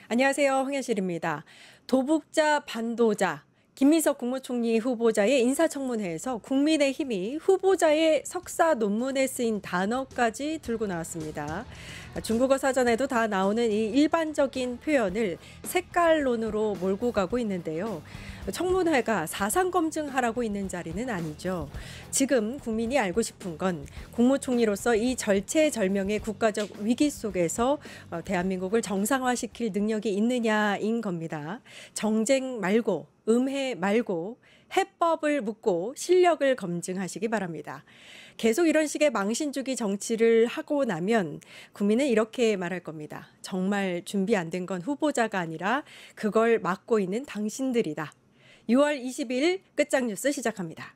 안녕하세요. 홍현실입니다. 도북자, 반도자, 김민석 국무총리 후보자의 인사청문회에서 국민의힘이 후보자의 석사 논문에 쓰인 단어까지 들고 나왔습니다. 중국어 사전에도 다 나오는 이 일반적인 표현을 색깔론으로 몰고 가고 있는데요. 청문회가 사상 검증하라고 있는 자리는 아니죠. 지금 국민이 알고 싶은 건 국무총리로서 이 절체절명의 국가적 위기 속에서 대한민국을 정상화시킬 능력이 있느냐인 겁니다. 정쟁 말고 음해 말고 해법을 묻고 실력을 검증하시기 바랍니다. 계속 이런 식의 망신주기 정치를 하고 나면 국민은 이렇게 말할 겁니다. 정말 준비 안 된 건 후보자가 아니라 그걸 맡고 있는 당신들이다. 6월 22일 끝장뉴스 시작합니다.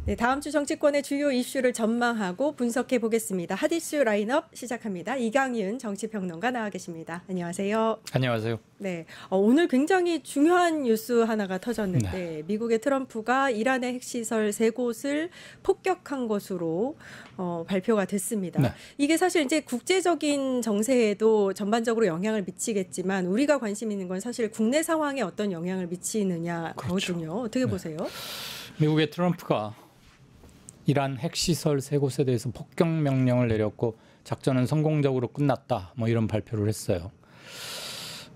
네, 다음 주 정치권의 주요 이슈를 전망하고 분석해 보겠습니다. 핫이슈 라인업 시작합니다. 이강윤 정치평론가 나와 계십니다. 안녕하세요. 안녕하세요. 네, 오늘 굉장히 중요한 뉴스 하나가 터졌는데 미국의 트럼프가 이란의 핵시설 3곳을 폭격한 것으로 발표가 됐습니다. 네. 이게 사실 이제 국제적인 정세에도 전반적으로 영향을 미치겠지만 우리가 관심 있는 건 사실 국내 상황에 어떤 영향을 미치느냐거든요. 그렇죠. 어떻게 보세요? 미국의 트럼프가 이란 핵시설 3곳에 대해서 폭격 명령을 내렸고 작전은 성공적으로 끝났다. 뭐 이런 발표를 했어요.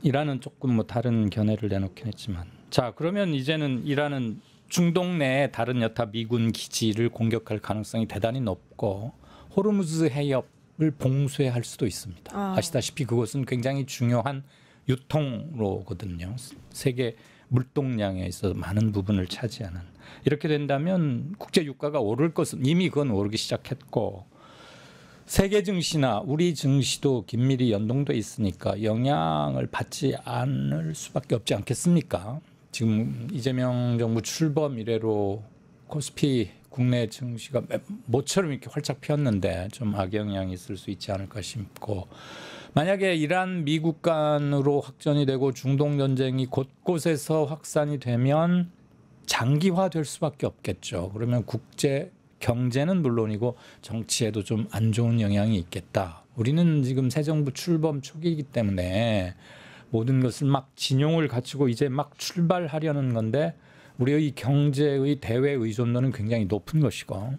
이란은 조금 다른 견해를 내놓긴 했지만, 자 그러면 이제는 이란은 중동 내 다른 여타 미군 기지를 공격할 가능성이 대단히 높고 호르무즈 해협을 봉쇄할 수도 있습니다. 아시다시피 그것은 굉장히 중요한 유통로거든요. 세계 물동량에 있어서 많은 부분을 차지하는. 이렇게 된다면 국제 유가가 오를 것은 이미 그건 오르기 시작했고 세계 증시나 우리 증시도 긴밀히 연동돼 있으니까 영향을 받지 않을 수밖에 없지 않겠습니까? 지금 이재명 정부 출범 이래로 코스피 국내 증시가 모처럼 이렇게 활짝 피었는데 좀 악영향이 있을 수 있지 않을까 싶고, 만약에 이란 미국 간으로 확전이 되고 중동 전쟁이 곳곳에서 확산이 되면 장기화될 수밖에 없겠죠. 그러면 국제 경제는 물론이고 정치에도 좀 안 좋은 영향이 있겠다. 우리는 지금 새 정부 출범 초기이기 때문에 모든 것을 막 진용을 갖추고 이제 막 출발하려는 건데 우리의 경제의 대외 의존도는 굉장히 높은 것이고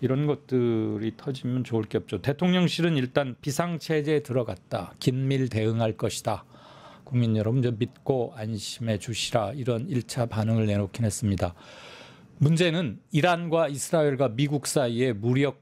이런 것들이 터지면 좋을 게 없죠. 대통령실은 일단 비상체제에 들어갔다. 긴밀 대응할 것이다. 국민 여러분 저 믿고 안심해 주시라, 이런 1차 반응을 내놓긴 했습니다. 문제는 이란과 이스라엘과 미국 사이의 무력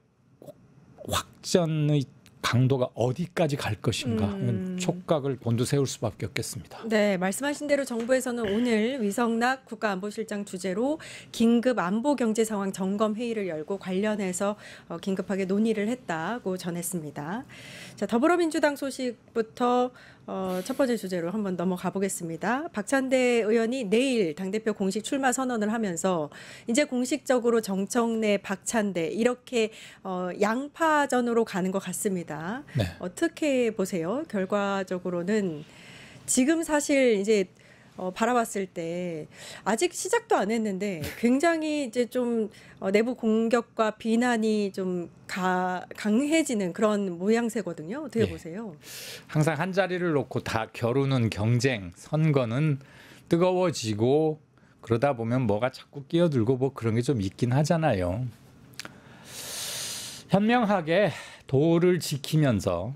확전의 강도가 어디까지 갈 것인가, 촉각을 곤두세울 수밖에 없겠습니다. 네, 말씀하신 대로 정부에서는 오늘 위성락 국가안보실장 주재로 긴급 안보 경제 상황 점검 회의를 열고 관련해서 긴급하게 논의를 했다고 전했습니다. 자, 더불어민주당 소식부터 첫 번째 주제로 한번 넘어가 보겠습니다. 박찬대 의원이 내일 당대표 공식 출마 선언을 하면서 이제 공식적으로 정청래, 박찬대 이렇게 양파전으로 가는 것 같습니다. 네. 어떻게 보세요? 결과적으로는 지금 사실 이제 바라봤을 때 아직 시작도 안 했는데 굉장히 이제 좀 내부 공격과 비난이 좀 강해지는 그런 모양새거든요. 어떻게 보세요? 항상 한 자리를 놓고 다 겨루는 경쟁, 선거는 뜨거워지고 그러다 보면 뭐가 자꾸 끼어들고 뭐 그런 게 좀 있긴 하잖아요. 현명하게 도를 지키면서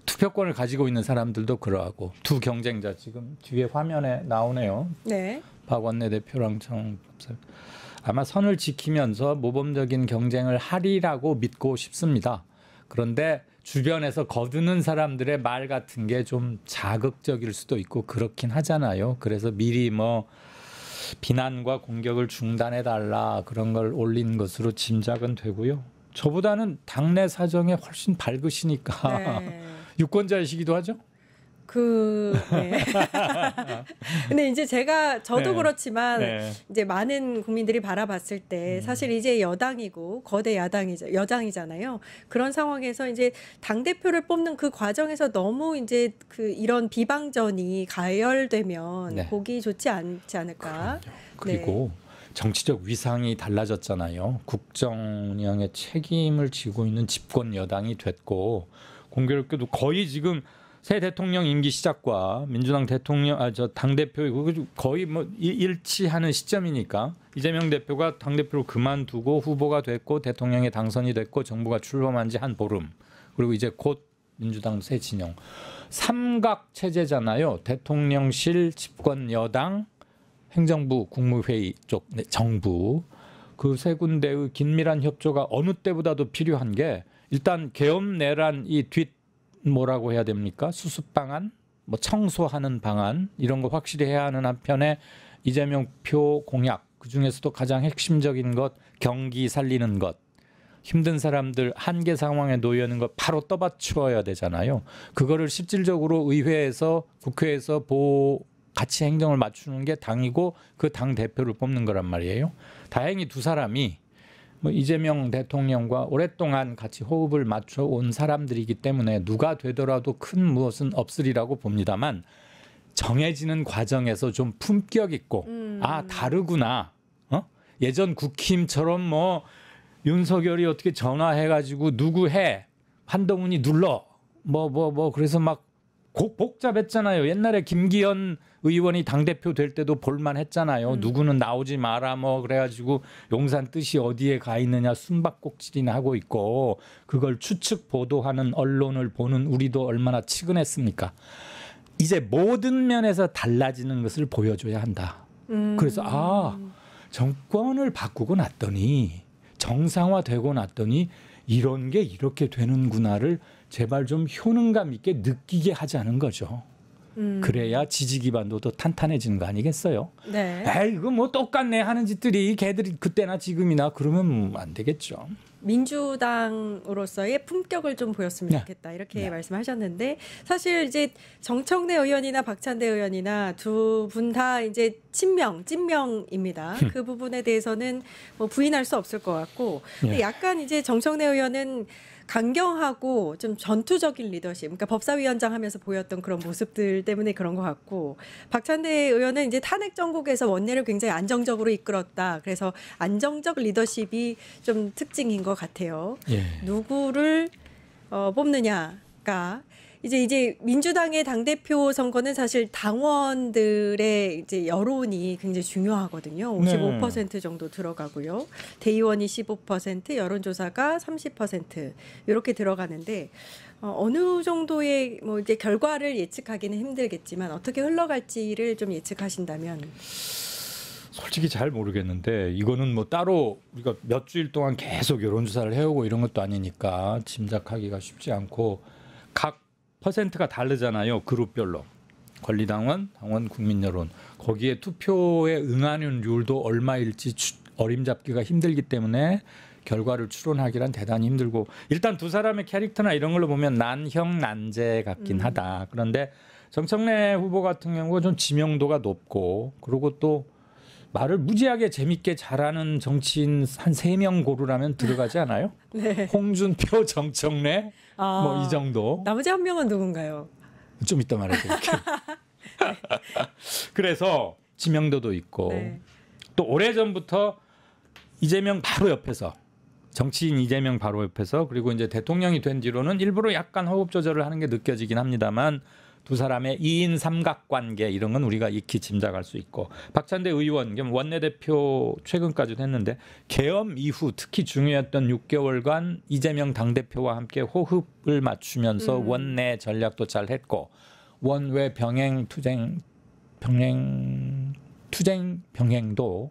투표권을 가지고 있는 사람들도 그러하고, 두 경쟁자 지금 뒤에 화면에 나오네요. 네. 박원내 대표랑 아마 선을 지키면서 모범적인 경쟁을 하리라고 믿고 싶습니다. 그런데 주변에서 거두는 사람들의 말 같은 게 좀 자극적일 수도 있고 그렇긴 하잖아요. 그래서 미리 뭐 비난과 공격을 중단해달라 그런 걸 올린 것으로 짐작은 되고요. 저보다는 당내 사정에 훨씬 밝으시니까. 네. 유권자이시기도 하죠? 네. 근데 이제 저도 네. 그렇지만 네. 이제 많은 국민들이 바라봤을 때 사실 이제 여당이고 거대 여당이잖아요. 그런 상황에서 이제 당대표를 뽑는 그 과정에서 너무 이제 이런 비방전이 가열되면 네. 보기 좋지 않지 않을까. 그리고 정치적 위상이 달라졌잖아요. 국정 운영의 책임을 지고 있는 집권 여당이 됐고 공교롭게도 거의 지금 새 대통령 임기 시작과 민주당 당 대표 거의 뭐 일치하는 시점이니까 이재명 대표가 당 대표를 그만두고 후보가 됐고 대통령에 당선이 됐고 정부가 출범한 지 한 보름 그리고 이제 곧 민주당 새 진영 삼각 체제잖아요. 대통령실, 집권 여당, 행정부, 국무회의 쪽 정부 그 세 군데의 긴밀한 협조가 어느 때보다도 필요한 게 일단 계엄 내란 뭐라고 해야 됩니까? 수습 방안, 뭐 청소하는 방안 이런 거 확실히 해야 하는 한편에 이재명 표 공약 그 중에서도 가장 핵심적인 것 경기 살리는 것 힘든 사람들 한계 상황에 놓여 있는 것 바로 떠받쳐야 되잖아요. 그거를 실질적으로 의회에서 국회에서 같이 행정을 맞추는 게 당이고 그 당 대표를 뽑는 거란 말이에요. 다행히 두 사람이 뭐 이재명 대통령과 오랫동안 같이 호흡을 맞춰 온 사람들이기 때문에 누가 되더라도 큰 무엇은 없으리라고 봅니다만 정해지는 과정에서 좀 품격 있고 다르구나. 예전 국힘처럼 뭐 윤석열이 어떻게 전화해가지고 누구 해 한동훈이 눌러 그래서 막 복잡했잖아요. 옛날에 김기현 의원이 당대표 될 때도 볼만했잖아요. 누구는 나오지 마라 그래가지고 용산 뜻이 어디에 가 있느냐 숨바꼭질이나 하고 있고 그걸 추측 보도하는 언론을 보는 우리도 얼마나 측은했습니까. 이제 모든 면에서 달라지는 것을 보여줘야 한다. 그래서 정권을 바꾸고 났더니 정상화되고 났더니 이런 게 이렇게 되는구나를 제발 좀 효능감 있게 느끼게 하자는 거죠. 그래야 지지 기반도 더 탄탄해지는 거 아니겠어요? 네. 에이, 이거 뭐 똑같네 하는 짓들이 걔들이 그때나 지금이나 그러면 안 되겠죠. 민주당으로서의 품격을 좀 보였으면 좋겠다 이렇게 말씀하셨는데 사실 이제 정청래 의원이나 박찬대 의원이나 두 분 다 이제 찐명입니다. 그 부분에 대해서는 뭐 부인할 수 없을 것 같고 근데 약간 이제 정청래 의원은 강경하고 좀 전투적인 리더십, 그러니까 법사위원장 하면서 보였던 그런 모습들 때문에 그런 것 같고 박찬대 의원은 이제 탄핵 정국에서 원내를 굉장히 안정적으로 이끌었다. 그래서 안정적 리더십이 좀 특징인 것 같아요. 누구를 뽑느냐가 이제 민주당의 당대표 선거는 사실 당원들의 이제 여론이 굉장히 중요하거든요. 55% 정도 들어가고요. 대의원이 15%, 여론조사가 30% 이렇게 들어가는데 어느 정도의 뭐 이제 결과를 예측하기는 힘들겠지만 어떻게 흘러갈지를 좀 예측하신다면. 솔직히 잘 모르겠는데 이거는 뭐 따로 우리가 몇 주일 동안 계속 여론조사를 해오고 이런 것도 아니니까 짐작하기가 쉽지 않고 각 퍼센트가 다르잖아요. 그룹별로. 권리당원, 당원, 국민여론. 거기에 투표에 응하는 률도 얼마일지 어림잡기가 힘들기 때문에 결과를 추론하기란 대단히 힘들고 일단 두 사람의 캐릭터나 이런 걸로 보면 난형 난제 같긴 하다. 그런데 정청래 후보 같은 경우가 좀 지명도가 높고 그리고 또 말을 무지하게 재밌게 잘하는 정치인 한 3명 고르라면 들어가지 않아요? 네. 홍준표, 정청래 뭐 이 정도. 나머지 한 명은 누군가요? 좀 이따 말해드릴게요. 그래서 지명도도 있고 또 오래전부터 이재명 바로 옆에서 정치인 이재명 바로 옆에서 그리고 이제 대통령이 된 뒤로는 일부러 약간 호흡 조절을 하는 게 느껴지긴 합니다만 두 사람의 2인 삼각관계 이런 건 우리가 익히 짐작할 수 있고 박찬대 의원 원내대표 최근까지도 했는데 계엄 이후 특히 중요했던 6개월간 이재명 당대표와 함께 호흡을 맞추면서 원내 전략도 잘 했고 원외 병행도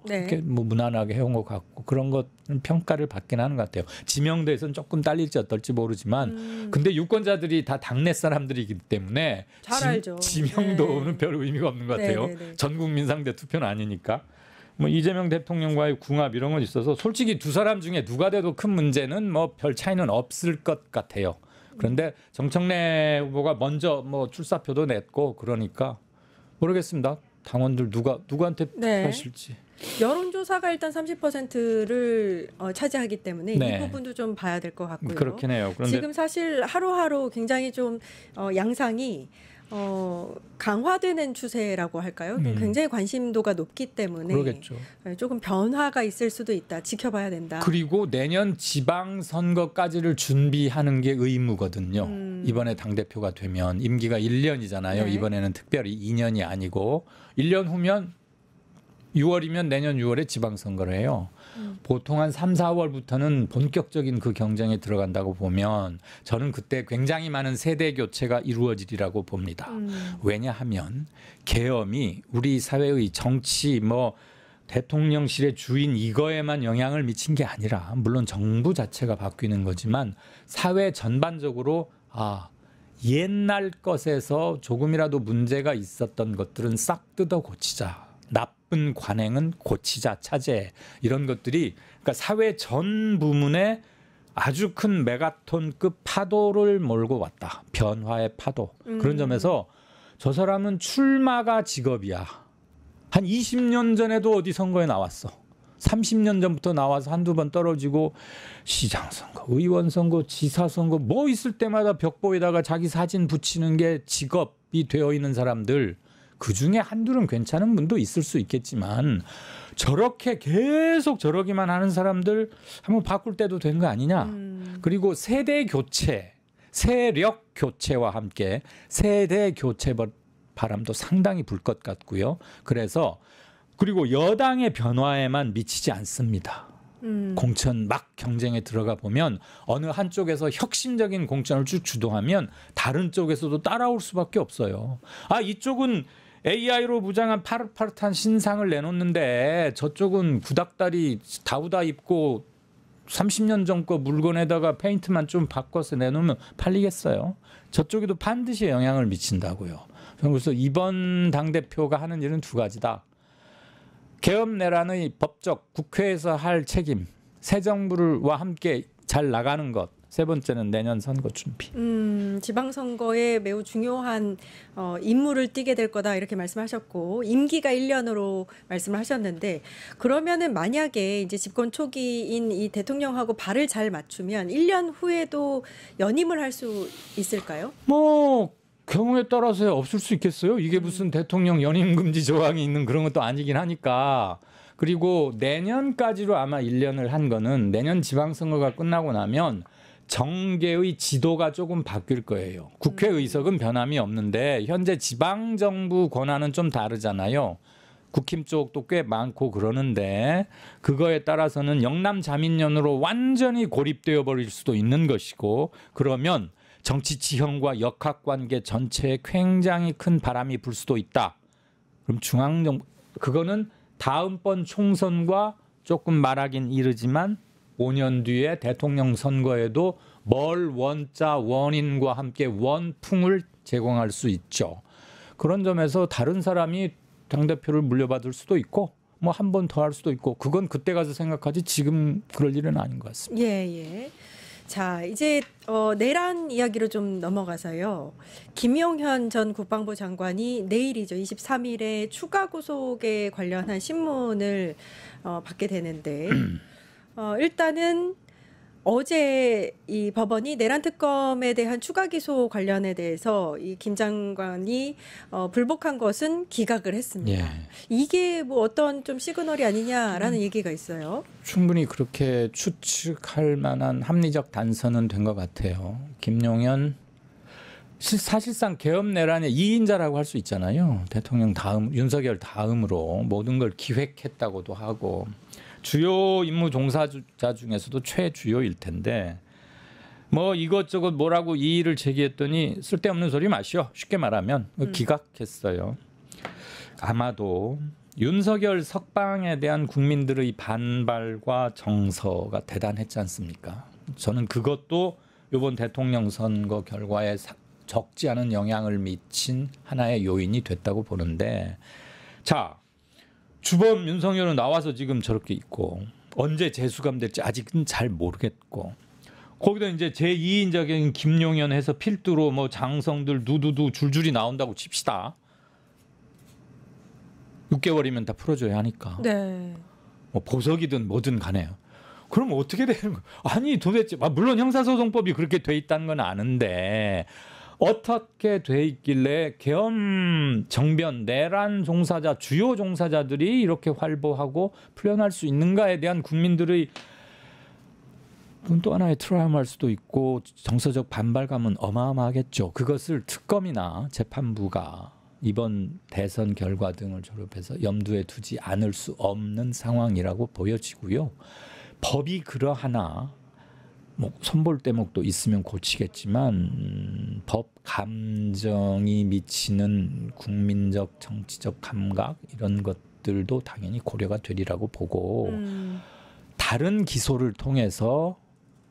이렇게 뭐 무난하게 해온 것 같고 그런 것 평가를 받긴 하는 것 같아요. 지명도에서는 조금 딸릴지 어떨지 모르지만 근데 유권자들이 다 당내 사람들이기 때문에 잘 알죠. 지명도는 별 의미가 없는 것 같아요. 전 국민 상대 투표는 아니니까. 뭐 이재명 대통령과의 궁합 이런 건 있어서 솔직히 두 사람 중에 누가 돼도 큰 문제는 뭐 별 차이는 없을 것 같아요. 그런데 정청래 후보가 먼저 뭐 출사표도 냈고 그러니까 모르겠습니다. 당원들 누구한테 하실지. 여론조사가 일단 30%를 차지하기 때문에 네. 이 부분도 좀 봐야 될 것 같고요. 그렇긴 해요. 그런데 지금 사실 하루하루 굉장히 좀 양상이 강화되는 추세라고 할까요? 굉장히 관심도가 높기 때문에 그러겠죠. 조금 변화가 있을 수도 있다. 지켜봐야 된다. 그리고 내년 지방선거까지를 준비하는 게 의무거든요. 이번에 당대표가 되면 임기가 1년이잖아요. 네. 이번에는 특별히 2년이 아니고 1년 후면 6월이면 내년 6월에 지방선거를 해요. 보통 한 3, 4월부터는 본격적인 그 경쟁에 들어간다고 보면 저는 그때 굉장히 많은 세대 교체가 이루어지리라고 봅니다. 왜냐하면 계엄이 우리 사회의 정치 대통령실의 주인 이거에만 영향을 미친 게 아니라 물론 정부 자체가 바뀌는 거지만 사회 전반적으로 옛날 것에서 조금이라도 문제가 있었던 것들은 싹 뜯어 고치자. 나쁜 관행은 고치자, 차제 이런 것들이 그러니까 사회 전 부문에 아주 큰 메가톤급 파도를 몰고 왔다. 변화의 파도. 그런 점에서 저 사람은 출마가 직업이야. 한 20년 전에도 어디 선거에 나왔어. 30년 전부터 나와서 한두 번 떨어지고 시장 선거, 의원 선거, 지사 선거 뭐 있을 때마다 벽보에다가 자기 사진 붙이는 게 직업이 되어 있는 사람들 그중에 한둘은 괜찮은 분도 있을 수 있겠지만 저렇게 계속 저러기만 하는 사람들 한번 바꿀 때도 된 거 아니냐. 그리고 세대 교체, 세력 교체와 함께 세대 교체 바람도 상당히 불 것 같고요. 그래서 그리고 여당의 변화에만 미치지 않습니다. 공천 막 경쟁에 들어가 보면 어느 한쪽에서 혁신적인 공천을 쭉 주도하면 다른 쪽에서도 따라올 수밖에 없어요. 이쪽은 AI로 무장한 파릇파릇한 신상을 내놓는데 저쪽은 구닥다리 다우다 입고 30년 전 거 물건에다가 페인트만 좀 바꿔서 내놓으면 팔리겠어요. 저쪽에도 반드시 영향을 미친다고요. 그래서 이번 당대표가 하는 일은 두 가지다. 계엄 내란의 법적 국회에서 할 책임, 새 정부와 함께 잘 나가는 것. 세 번째는 내년 선거 준비. 지방선거에 매우 중요한 임무를 띠게 될 거다 이렇게 말씀하셨고 임기가 1년으로 말씀을 하셨는데 그러면은 만약에 이제 집권 초기인 이 대통령하고 발을 잘 맞추면 1년 후에도 연임을 할 수 있을까요? 경우에 따라서 없을 수 있겠어요? 이게 무슨 대통령 연임 금지 조항이 있는 그런 것도 아니긴 하니까. 그리고 내년까지로 아마 1년을 한 거는 내년 지방선거가 끝나고 나면 정계의 지도가 조금 바뀔 거예요. 국회의석은 변함이 없는데 현재 지방정부 권한은 좀 다르잖아요. 국힘 쪽도 꽤 많고 그러는데 그거에 따라서는 영남 자민련으로 완전히 고립되어 버릴 수도 있는 것이고 그러면 정치 지형과 역학관계 전체에 굉장히 큰 바람이 불 수도 있다. 그럼 중앙정부 그거는 다음번 총선과 조금 말하긴 이르지만 5년 뒤에 대통령 선거에도 원자 원인과 함께 원풍을 제공할 수 있죠. 그런 점에서 다른 사람이 당대표를 물려받을 수도 있고 한 번 더 할 수도 있고 그건 그때 가서 생각하지 지금 그럴 일은 아닌 것 같습니다. 예. 자, 이제 내란 이야기로 좀 넘어가서요. 김용현 전 국방부 장관이 내일이죠. 23일에 추가 구속에 관련한 신문을 받게 되는데 일단은 어제 이 법원이 내란 특검에 대한 추가 기소 관련에 대해서 이 김 장관이 불복한 것은 기각을 했습니다. 예. 이게 어떤 좀 시그널이 아니냐라는 얘기가 있어요. 충분히 그렇게 추측할 만한 합리적 단서는 된 것 같아요. 김용현 사실상 계엄 내란의 2인자라고 할 수 있잖아요. 대통령 다음 윤석열 다음으로 모든 걸 기획했다고도 하고 주요 임무 종사자 중에서도 최주요일 텐데 이것저것 뭐라고 이의를 제기했더니 쓸데없는 소리 마시오. 쉽게 말하면 기각했어요. 아마도 윤석열 석방에 대한 국민들의 반발과 정서가 대단했지 않습니까? 저는 그것도 이번 대통령 선거 결과에 적지 않은 영향을 미친 하나의 요인이 됐다고 보는데 자 주범 윤석열은 나와서 지금 저렇게 있고 언제 재수감될지 아직은 잘 모르겠고 거기다 이제 제2인자격인 김용현 해서 필두로 뭐 장성들 누두두 줄줄이 나온다고 칩시다. 6개월이면 다 풀어줘야 하니까. 네. 뭐 보석이든 뭐든 간에요. 그럼 어떻게 되는 거예요? 아니 도대체 물론 형사소송법이 그렇게 돼 있다는 건 아는데 어떻게 돼 있길래 계엄 정변 내란 종사자 주요 종사자들이 이렇게 활보하고 풀려날 수 있는가에 대한 국민들의 그건 또 하나의 트라우마일 수도 있고 정서적 반발감은 어마어마하겠죠. 그것을 특검이나 재판부가 이번 대선 결과 등을 졸업해서 염두에 두지 않을 수 없는 상황이라고 보여지고요. 법이 그러하나 뭐 손볼 대목도 있으면 고치겠지만 법 감정이 미치는 국민적 정치적 감각 이런 것들도 당연히 고려가 되리라고 보고 다른 기소를 통해서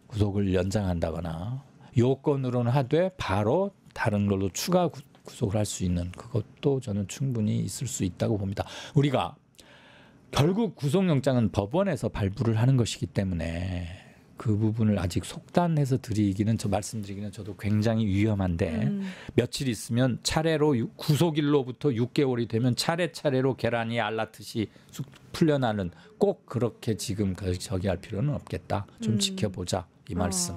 구속을 연장한다거나 요건으로는 하되 바로 다른 걸로 추가 구속을 할 수 있는 그것도 저는 충분히 있을 수 있다고 봅니다. 우리가 결국 구속영장은 법원에서 발부를 하는 것이기 때문에 그 부분을 아직 속단해서 말씀드리기는 저도 굉장히 위험한데 며칠 있으면 차례로 구속일로부터 6개월이 되면 차례차례로 계란이 알라듯이 풀려나는 꼭 그렇게 지금 저기 할 필요는 없겠다. 좀 지켜보자 이 말씀.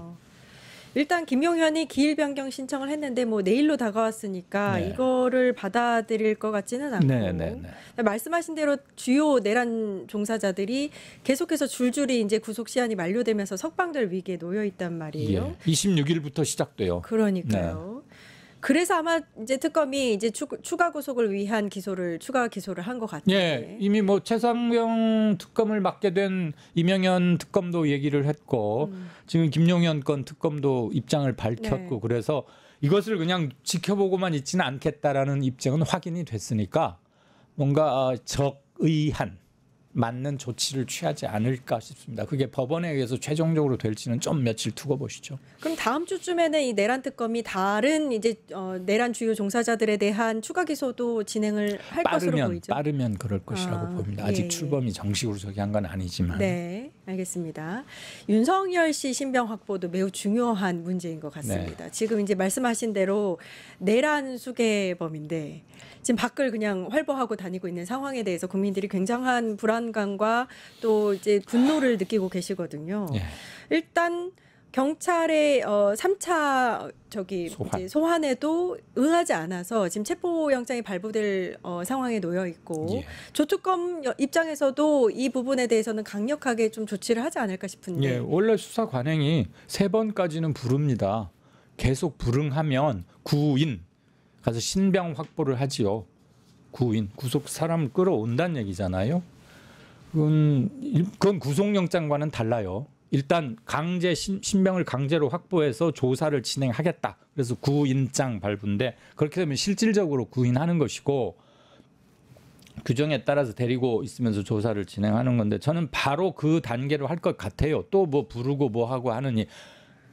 일단 김용현이 기일 변경 신청을 했는데 뭐 내일로 다가왔으니까 네. 이거를 받아들일 것 같지는 않고 말씀하신 대로 주요 내란 종사자들이 계속해서 줄줄이 이제 구속 시한이 만료되면서 석방될 위기에 놓여 있단 말이에요. 예. 26일부터 시작돼요. 그러니까요. 그래서 아마 이제 특검이 이제 추가 구속을 위한 추가 기소를 한 것 같아요. 예, 이미 뭐 최상병 특검을 맡게 된 이명현 특검도 얘기를 했고 지금 김용현 건 특검도 입장을 밝혔고 그래서 이것을 그냥 지켜보고만 있지는 않겠다라는 입장은 확인이 됐으니까 뭔가 적의한 맞는 조치를 취하지 않을까 싶습니다. 그게 법원에 의해서 최종적으로 될지는 좀 며칠 두고 보시죠. 그럼 다음 주쯤에는 이 내란 특검이 다른 이제 내란 주요 종사자들에 대한 추가 기소도 진행을 할 것으로 보이죠. 빠르면 그럴 것이라고 봅니다. 아직 출범이 정식으로 저기 한 건 아니지만. 네, 알겠습니다. 윤석열 씨 신병 확보도 매우 중요한 문제인 것 같습니다. 지금 이제 말씀하신 대로 내란 수괴범인데 지금 밖을 그냥 활보하고 다니고 있는 상황에 대해서 국민들이 굉장한 불안감과 또 이제 분노를 느끼고 계시거든요. 일단 경찰의 3차 소환에도 응하지 않아서 지금 체포영장이 발부될 상황에 놓여 있고 조특검 입장에서도 이 부분에 대해서는 강력하게 좀 조치를 하지 않을까 싶은데. 원래 수사 관행이 3번까지는 부릅니다. 계속 불응하면 구인 가서 신병 확보를 하지요. 구속 사람을 끌어온다는 얘기잖아요. 그건 구속영장과는 달라요. 일단 신병을 강제로 확보해서 조사를 진행하겠다. 그래서 구인장 발부인데 그렇게 되면 실질적으로 구인하는 것이고 규정에 따라서 데리고 있으면서 조사를 진행하는 건데 저는 바로 그 단계로 할 것 같아요. 또 뭐 부르고 뭐 하고 하느니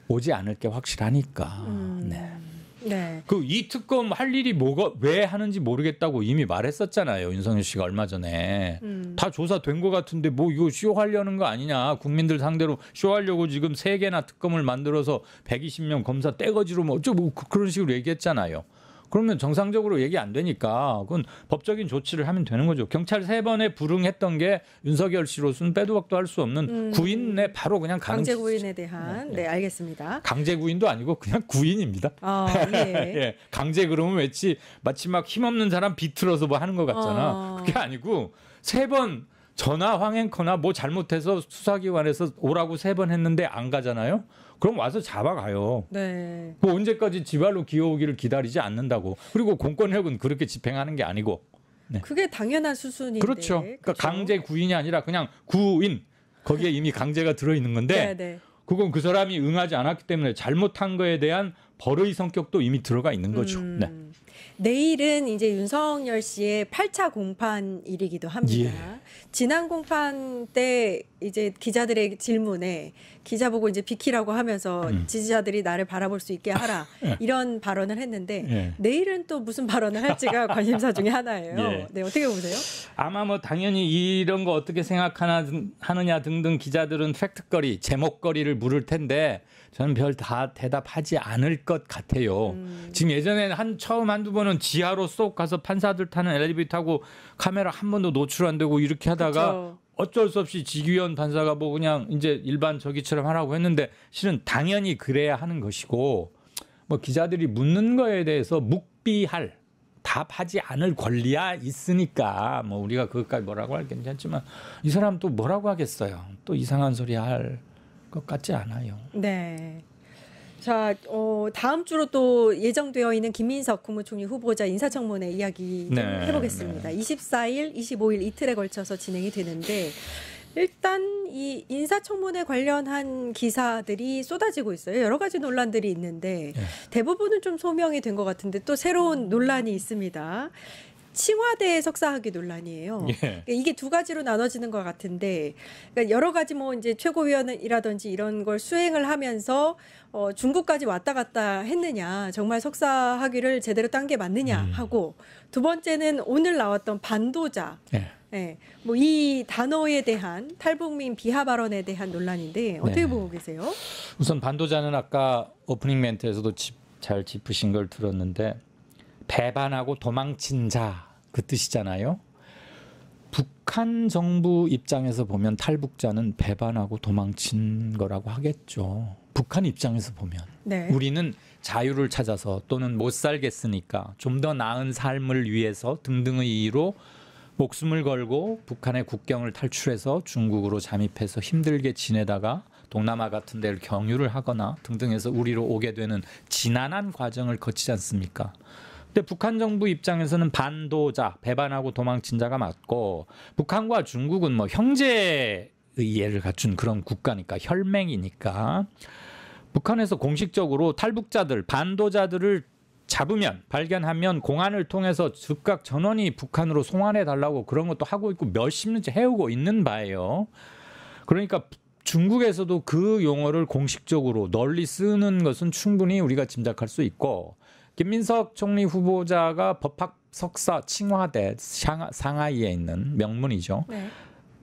오지 않을 게 확실하니까. 네. 이 특검 할 일이 왜 하는지 모르겠다고 이미 말했었잖아요. 윤석열 씨가 얼마 전에. 다 조사된 것 같은데 뭐 이거 쇼하려는 거 아니냐. 국민들 상대로 쇼하려고 지금 3개나 특검을 만들어서 120명 검사 떼거지로 뭐 그런 식으로 얘기했잖아요. 그러면 정상적으로 얘기 안 되니까 그건 법적인 조치를 하면 되는 거죠. 경찰 3번에 불응했던 게 윤석열 씨로서는 빼도 박도 할 수 없는 구인에 바로 그냥 가는 강제 구인에 대한 알겠습니다. 강제 구인도 아니고 그냥 구인입니다. 강제 그러면 마치 막 힘없는 사람 비틀어서 뭐 하는 것 같잖아. 그게 아니고 3번 전화 황행커나 뭐 잘못해서 수사기관에서 오라고 3번 했는데 안 가잖아요. 그럼 와서 잡아가요. 뭐 언제까지 지발로 기어오기를 기다리지 않는다고. 그리고 공권력은 그렇게 집행하는 게 아니고. 그게 당연한 수순인데. 그렇죠. 그러니까 강제 구인이 아니라 그냥 구인. 거기에 이미 강제가 들어있는 건데 그건 그 사람이 응하지 않았기 때문에 잘못한 거에 대한 벌의 성격도 이미 들어가 있는 거죠. 내일은 이제 윤석열 씨의 8차 공판일이기도 합니다. 예. 지난 공판 때 이제 기자들의 질문에 기자 보고 이제 비키라고 하면서 지지자들이 나를 바라볼 수 있게 하라 이런 발언을 했는데 내일은 또 무슨 발언을 할지가 관심사 중에 하나예요. 예. 네, 어떻게 보세요? 아마 뭐 당연히 이런 거 어떻게 생각하느냐 등등 기자들은 팩트거리, 제목거리를 물을 텐데 저는 별 다 대답하지 않을 것 같아요. 지금 예전에 처음 한두 번은 지하로 쏙 가서 판사들 타는 엘리베이터 타고 카메라 한 번도 노출 안 되고 이렇게 하다가 그쵸. 어쩔 수 없이 지규현 판사가 뭐 그냥 이제 일반 저기처럼 하라고 했는데 실은 당연히 그래야 하는 것이고 뭐 기자들이 묻는 거에 대해서 묵비할 답하지 않을 권리야 있으니까 뭐 우리가 그것까지 뭐라고 할 괜찮지만 이 사람 또 뭐라고 하겠어요. 또 이상한 소리 할 것 같지 않아요. 네. 자, 다음 주로 또 예정되어 있는 김민석 국무총리 후보자 인사청문회 이야기 좀 해보겠습니다. 24일, 25일 이틀에 걸쳐서 진행이 되는데 일단 이 인사청문회 관련한 기사들이 쏟아지고 있어요. 여러 가지 논란들이 있는데 대부분은 좀 소명이 된 것 같은데 또 새로운 논란이 있습니다. 칭화대 석사학위 논란이에요. 그러니까 이게 두 가지로 나눠지는 것 같은데, 그러니까 여러 가지 뭐 이제 최고위원이라든지 이런 걸 수행을 하면서 중국까지 왔다 갔다 했느냐, 정말 석사학위를 제대로 딴 게 맞느냐 하고, 두 번째는 오늘 나왔던 반도자. 네, 뭐 이 단어에 대한 탈북민 비하 발언에 대한 논란인데 어떻게 보고 계세요? 우선 반도자는 아까 오프닝 멘트에서도 잘 짚으신 걸 들었는데 배반하고 도망친 자 그 뜻이잖아요. 북한 정부 입장에서 보면 탈북자는 배반하고 도망친 거라고 하겠죠. 북한 입장에서 보면 우리는 자유를 찾아서 또는 못 살겠으니까 좀 더 나은 삶을 위해서 등등의 이유로 목숨을 걸고 북한의 국경을 탈출해서 중국으로 잠입해서 힘들게 지내다가 동남아 같은 데를 경유를 하거나 등등해서 우리로 오게 되는 지난한 과정을 거치지 않습니까? 근데 북한 정부 입장에서는 반도자, 배반하고 도망친 자가 맞고 북한과 중국은 뭐 형제의 이해를 갖춘 그런 국가니까 혈맹이니까 북한에서 공식적으로 탈북자들, 반도자들을 잡으면 발견하면 공안을 통해서 즉각 전원이 북한으로 송환해 달라고 그런 것도 하고 있고 몇십 년째 해오고 있는 바예요. 그러니까 중국에서도 그 용어를 공식적으로 널리 쓰는 것은 충분히 우리가 짐작할 수 있고 김민석 총리 후보자가 법학 석사 칭화대 상하이에 있는 명문이죠.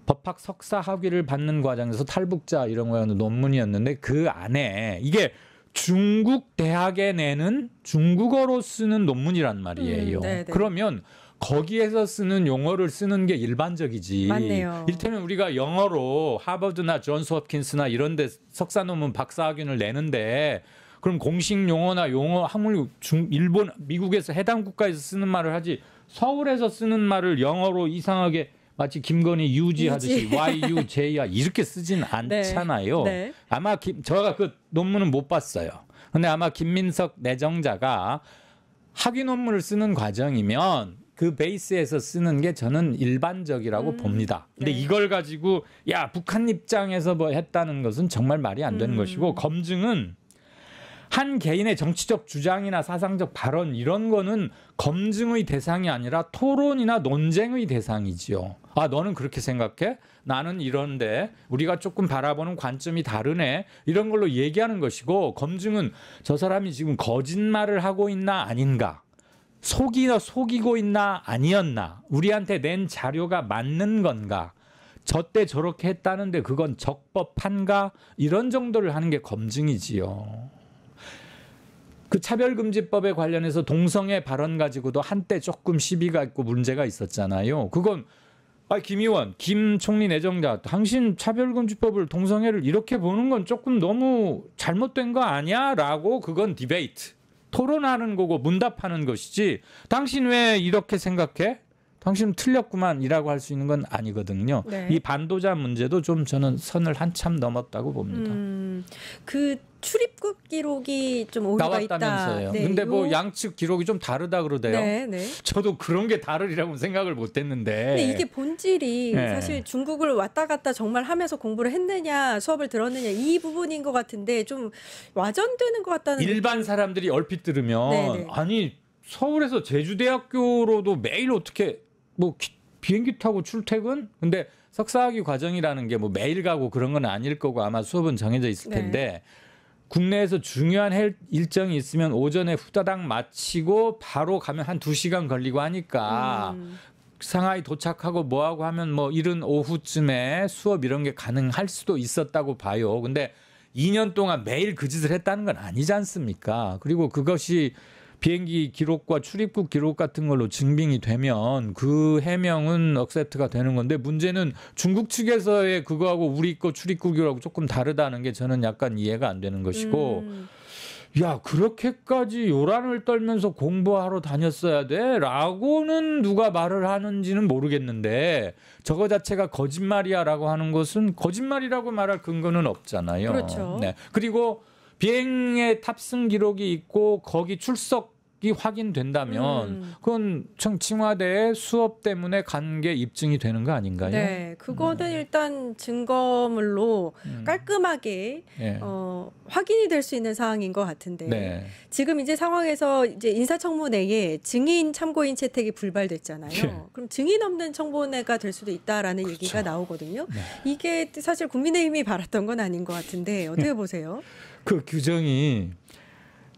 법학 석사 학위를 받는 과정에서 탈북자 이런 거는 논문이었는데 그 안에 이게 중국 대학에 내는 중국어로 쓰는 논문이란 말이에요. 그러면 거기에서 쓰는 용어를 쓰는 게 일반적이지. 맞네요. 이를테면 우리가 영어로 하버드나 존스 홉킨스나 이런 데 석사 논문 박사학위를 내는데 그럼 공식 용어나 용어 학문 일본 미국에서 해당 국가에서 쓰는 말을 하지 서울에서 쓰는 말을 영어로 이상하게 마치 김건희 유지하듯이 YUJ야 이렇게 쓰진 않잖아요. 아마 제가 그 논문은 못 봤어요. 근데 아마 김민석 내정자가 학위 논문을 쓰는 과정이면 그 베이스에서 쓰는 게 저는 일반적이라고 봅니다. 근데 이걸 가지고 야 북한 입장에서 뭐 했다는 것은 정말 말이 안 되는 것이고 검증은 한 개인의 정치적 주장이나 사상적 발언 이런 거는 검증의 대상이 아니라 토론이나 논쟁의 대상이지요. 아, 너는 그렇게 생각해? 나는 이런데 우리가 조금 바라보는 관점이 다르네. 이런 걸로 얘기하는 것이고 검증은 저 사람이 지금 거짓말을 하고 있나 아닌가. 속이고 있나 아니었나. 우리한테 낸 자료가 맞는 건가. 저때 저렇게 했다는데 그건 적법한가. 이런 정도를 하는 게 검증이지요. 그 차별금지법에 관련해서 동성애 발언 가지고도 한때 조금 시비가 있고 문제가 있었잖아요. 그건 김 의원, 김 총리 내정자, 당신 차별금지법을 동성애를 이렇게 보는 건 조금 너무 잘못된 거 아니야? 라고 그건 디베이트, 토론하는 거고 문답하는 것이지 당신 왜 이렇게 생각해? 당신은 틀렸구만 이라고 할 수 있는 건 아니거든요. 이 반도자 문제도 좀 저는 선을 한참 넘었다고 봅니다. 그 출입국 기록이 좀 오류가 있다. 나왔다면서요. 근데 뭐 양측 기록이 좀 다르다 그러대요. 저도 그런 게 다르리라고 생각을 못했는데. 근데 이게 본질이 사실 중국을 왔다 갔다 정말 하면서 공부를 했느냐, 수업을 들었느냐 이 부분인 것 같은데 좀 와전되는 것 같다는. 일반 사람들이 얼핏 들으면 아니 서울에서 제주대학교로도 매일 어떻게 뭐 비행기 타고 출퇴근? 근데 석사학위 과정이라는 게 뭐 매일 가고 그런 건 아닐 거고 아마 수업은 정해져 있을 텐데 네. 국내에서 중요한 일정이 있으면 오전에 후다닥 마치고 바로 가면 한 2시간 걸리고 하니까 상하이 도착하고 뭐하고 하면 뭐 이른 오후쯤에 수업 이런 게 가능할 수도 있었다고 봐요. 근데 2년 동안 매일 그 짓을 했다는 건 아니지 않습니까? 그리고 그것이 비행기 기록과 출입국 기록 같은 걸로 증빙이 되면 그 해명은 억셉트가 되는 건데 문제는 중국 측에서의 그거하고 우리 거 출입국이라고 조금 다르다는 게 저는 약간 이해가 안 되는 것이고 야 그렇게까지 요란을 떨면서 공부하러 다녔어야 돼? 라고는 누가 말을 하는지는 모르겠는데 저거 자체가 거짓말이야 라고 하는 것은 거짓말이라고 말할 근거는 없잖아요. 그렇죠. 네. 그리고 비행의 탑승 기록이 있고 거기 출석이 확인된다면 그건 청와대의 수업 때문에 간 게 입증이 되는 거 아닌가요? 네, 그거는 일단 증거물로 깔끔하게 네. 확인이 될 수 있는 사항인 것 같은데 네. 지금 이제 상황에서 이제 인사청문회에 증인 참고인 채택이 불발됐잖아요. 예. 그럼 증인 없는 청문회가 될 수도 있다라는 그렇죠. 얘기가 나오거든요. 네. 이게 사실 국민의힘이 바랐던 건 아닌 것 같은데 어떻게 보세요? 그 규정이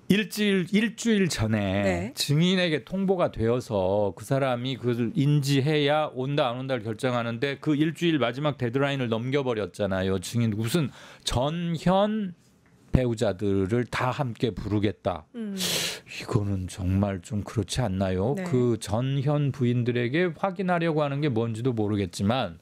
일주일 전에 네. 증인에게 통보가 되어서 그 사람이 그걸 인지해야 온다 안 온다를 결정하는데 그 일주일 마지막 데드라인을 넘겨버렸잖아요. 증인 무슨 전현 배우자들을 다 함께 부르겠다. 이거는 정말 좀 그렇지 않나요? 네. 그 전현 부인들에게 확인하려고 하는 게 뭔지도 모르겠지만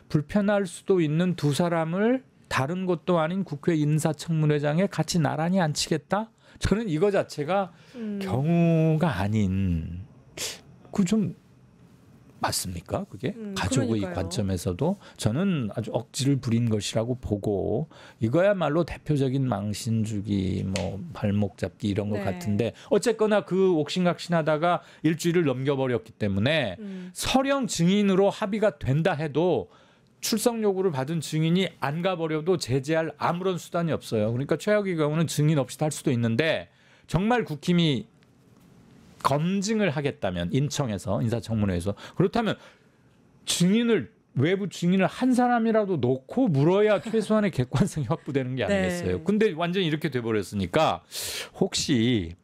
불편할 수도 있는 두 사람을 다른 곳도 아닌 국회 인사청문회장에 같이 나란히 앉히겠다? 저는 이거 자체가 경우가 아닌 그 좀 맞습니까? 그게 가족의 그러니까요. 관점에서도 저는 아주 억지를 부린 것이라고 보고 이거야말로 대표적인 망신주기 뭐 발목 잡기 이런 것 네. 같은데 어쨌거나 그 옥신각신하다가 일주일을 넘겨버렸기 때문에 서령 증인으로 합의가 된다 해도 출석 요구를 받은 증인이 안 가버려도 제재할 아무런 수단이 없어요. 그러니까 최악의 경우는 증인 없이 할 수도 있는데 정말 국힘이 검증을 하겠다면 인청에서 인사청문회에서 그렇다면 외부 증인을 한 사람이라도 놓고 물어야 최소한의 객관성이 확보되는 게 아니겠어요. 네. 근데 완전히 이렇게 돼버렸으니까 혹시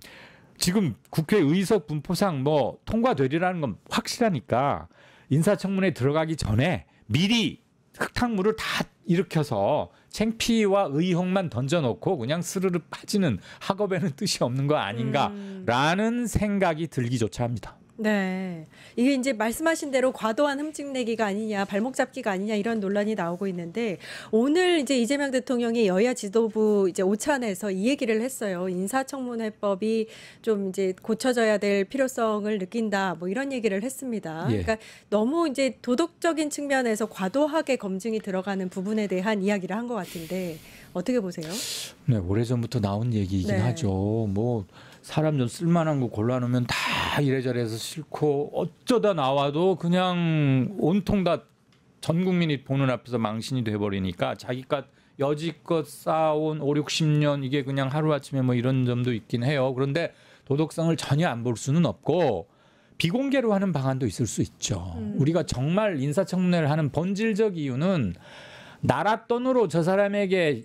지금 국회 의석 분포상 뭐 통과되리라는 건 확실하니까 인사청문회 들어가기 전에 미리 흙탕물을 다 일으켜서 창피와 의혹만 던져놓고 그냥 스르르 빠지는 학업에는 뜻이 없는 거 아닌가라는 생각이 들기조차 합니다. 네. 이게 이제 말씀하신 대로 과도한 흠집내기가 아니냐, 발목 잡기가 아니냐 이런 논란이 나오고 있는데 오늘 이제 이재명 대통령이 여야 지도부 이제 오찬에서 이 얘기를 했어요. 인사청문회법이 좀 이제 고쳐져야 될 필요성을 느낀다. 뭐 이런 얘기를 했습니다. 예. 그러니까 너무 이제 도덕적인 측면에서 과도하게 검증이 들어가는 부분에 대한 이야기를 한 것 같은데 어떻게 보세요? 네, 오래전부터 나온 얘기이긴 네. 하죠. 뭐 사람 좀 쓸만한 거 골라놓으면 다 이래저래해서 싫고 어쩌다 나와도 그냥 온통 다 전 국민이 보는 앞에서 망신이 돼버리니까 자기가 여지껏 쌓아온 5, 60년 이게 그냥 하루아침에 뭐 이런 점도 있긴 해요. 그런데 도덕성을 전혀 안 볼 수는 없고 비공개로 하는 방안도 있을 수 있죠. 우리가 정말 인사청문회를 하는 본질적 이유는 나라 돈으로 저 사람에게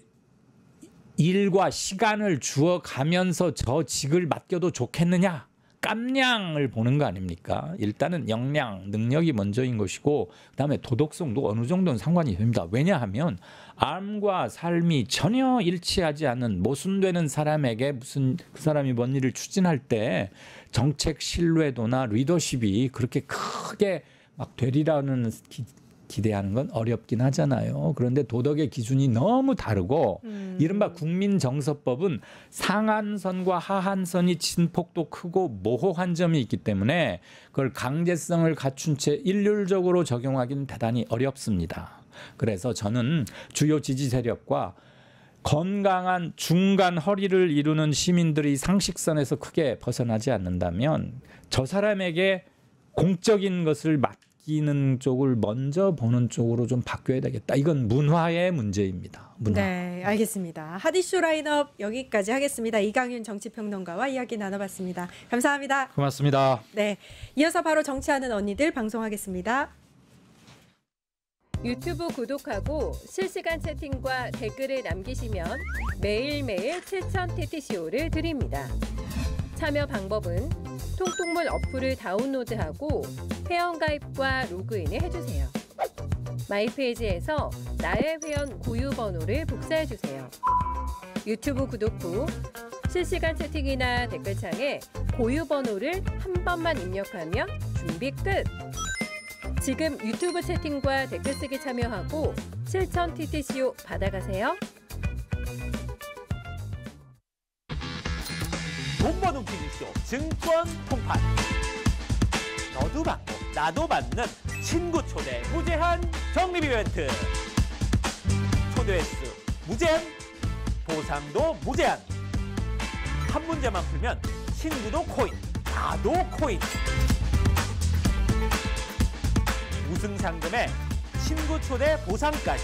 일과 시간을 주어 가면서 저 직을 맡겨도 좋겠느냐? 깜냥을 보는 거 아닙니까? 일단은 역량, 능력이 먼저인 것이고 그다음에 도덕성도 어느 정도는 상관이 됩니다. 왜냐하면 암과 삶이 전혀 일치하지 않는 모순되는 사람에게 무슨 그 사람이 뭔 일을 추진할 때 정책 신뢰도나 리더십이 그렇게 크게 막 되리라는 기대하는 건 어렵긴 하잖아요. 그런데 도덕의 기준이 너무 다르고 이른바 국민정서법은 상한선과 하한선이 진폭도 크고 모호한 점이 있기 때문에 그걸 강제성을 갖춘 채 일률적으로 적용하기는 대단히 어렵습니다. 그래서 저는 주요 지지 세력과 건강한 중간 허리를 이루는 시민들이 상식선에서 크게 벗어나지 않는다면 저 사람에게 공적인 것을 맡기는 아끼는 쪽을 먼저 보는 쪽으로 좀 바뀌어야 되겠다. 이건 문화의 문제입니다. 문화. 네, 알겠습니다. 핫이슈 라인업 여기까지 하겠습니다. 이강윤 정치평론가와 이야기 나눠봤습니다. 감사합니다. 고맙습니다. 네, 이어서 바로 정치하는 언니들 방송하겠습니다. 유튜브 구독하고 실시간 채팅과 댓글을 남기시면 매일매일 7,000TTCO를 드립니다. 참여 방법은 통통물 어플을 다운로드하고 회원가입과 로그인을 해주세요. 마이페이지에서 나의 회원 고유 번호를 복사해주세요. 유튜브 구독 후 실시간 채팅이나 댓글창에 고유 번호를 한 번만 입력하면 준비 끝! 지금 유튜브 채팅과 댓글 쓰기 참여하고 7,000TTCO 받아가세요. 돈 버는 기술쇼 증권 통판. 너도 받고 나도 받는 친구 초대 무제한 적립 이벤트. 초대 횟수 무제한, 보상도 무제한. 한 문제만 풀면 친구도 코인, 나도 코인. 우승 상금에 친구 초대 보상까지.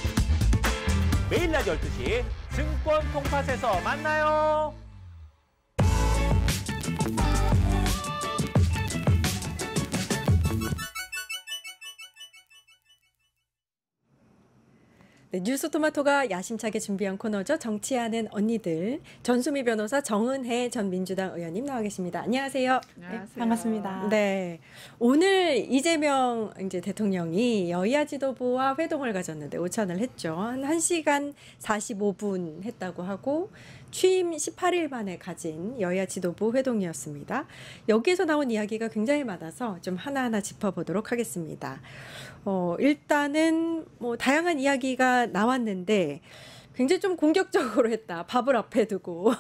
매일 낮 12시 증권 통팟에서 만나요. 네, 뉴스토마토가 야심차게 준비한 코너죠. 정치하는 언니들. 전수미 변호사, 정은혜 전 민주당 의원님 나와 계십니다. 안녕하세요. 안녕하세요. 네, 반갑습니다. 네, 오늘 이재명 이제 대통령이 여야 지도부와 회동을 가졌는데 오찬을 했죠. 한 1시간 45분 했다고 하고 취임 18일 만에 가진 여야 지도부 회동이었습니다. 여기에서 나온 이야기가 굉장히 많아서 좀 하나하나 짚어보도록 하겠습니다. 일단은 뭐 다양한 이야기가 나왔는데 굉장히 좀 공격적으로 했다. 밥을 앞에 두고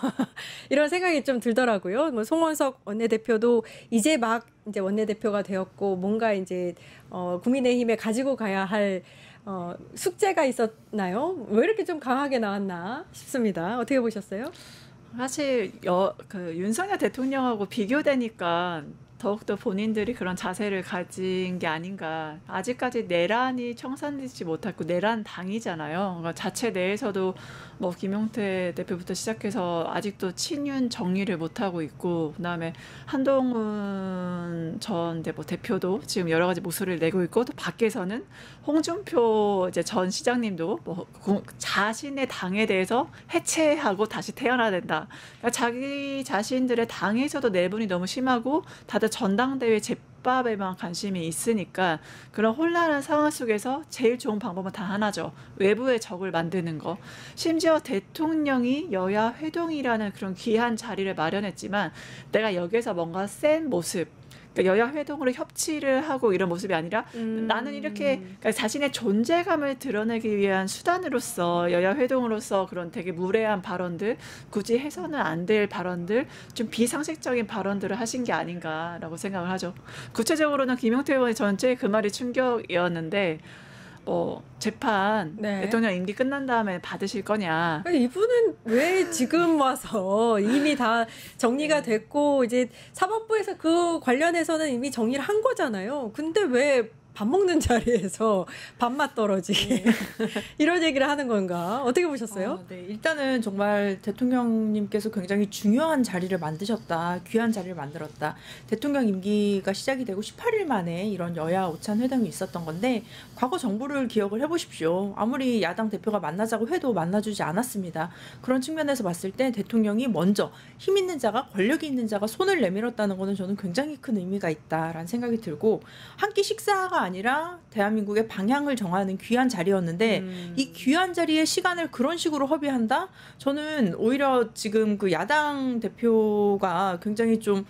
이런 생각이 좀 들더라고요. 뭐 송원석 원내대표도 이제 막 이제 원내대표가 되었고 뭔가 이제 국민의힘에 가지고 가야 할 숙제가 있었나요? 왜 이렇게 좀 강하게 나왔나 싶습니다. 어떻게 보셨어요? 사실 윤석열 대통령하고 비교되니까 더욱더 본인들이 그런 자세를 가진 게 아닌가. 아직까지 내란이 청산되지 못했고 내란 당이잖아요. 그러니까 자체 내에서도 뭐 김용태 대표부터 시작해서 아직도 친윤 정리를 못하고 있고, 그다음에 한동훈 전 대표도 지금 여러 가지 목소리를 내고 있고, 또 밖에서는 홍준표 이제 전 시장님도 뭐 자신의 당에 대해서 해체하고 다시 태어나야 된다. 그러니까 자기 자신들의 당에서도 내분이 너무 심하고 다들 전당대회 제밥에만 관심이 있으니까 그런 혼란한 상황 속에서 제일 좋은 방법은 단 하나죠. 외부의 적을 만드는 거. 심지어 대통령이 여야 회동이라는 그런 귀한 자리를 마련했지만 내가 여기서 뭔가 센 모습, 그러니까 여야 회동으로 협치를 하고 이런 모습이 아니라 나는 이렇게 그러니까 자신의 존재감을 드러내기 위한 수단으로서 여야 회동으로서 그런 되게 무례한 발언들, 굳이 해서는 안 될 발언들, 좀 비상식적인 발언들을 하신 게 아닌가라고 생각을 하죠. 구체적으로는 김용태 의원의 전체 그 말이 충격이었는데 재판 네. 대통령 임기 끝난 다음에 받으실 거냐. 이분은 왜 지금 와서 이미 다 정리가 됐고 이제 사법부에서 그 관련해서는 이미 정리를 한 거잖아요. 근데 왜 밥 먹는 자리에서 밥맛 떨어지게 이런 얘기를 하는 건가? 어떻게 보셨어요? 네, 일단은 정말 대통령님께서 굉장히 중요한 자리를 만드셨다. 귀한 자리를 만들었다. 대통령 임기가 시작이 되고 18일 만에 이런 여야 오찬 회동이 있었던 건데 과거 정부를 기억을 해보십시오. 아무리 야당 대표가 만나자고 해도 만나주지 않았습니다. 그런 측면에서 봤을 때 대통령이 먼저 힘 있는 자가, 권력이 있는 자가 손을 내밀었다는 거는 저는 굉장히 큰 의미가 있다라는 생각이 들고, 한 끼 식사가 아니라 대한민국의 방향을 정하는 귀한 자리였는데 이 귀한 자리에 시간을 그런 식으로 허비한다? 저는 오히려 지금 그 야당 대표가 굉장히 좀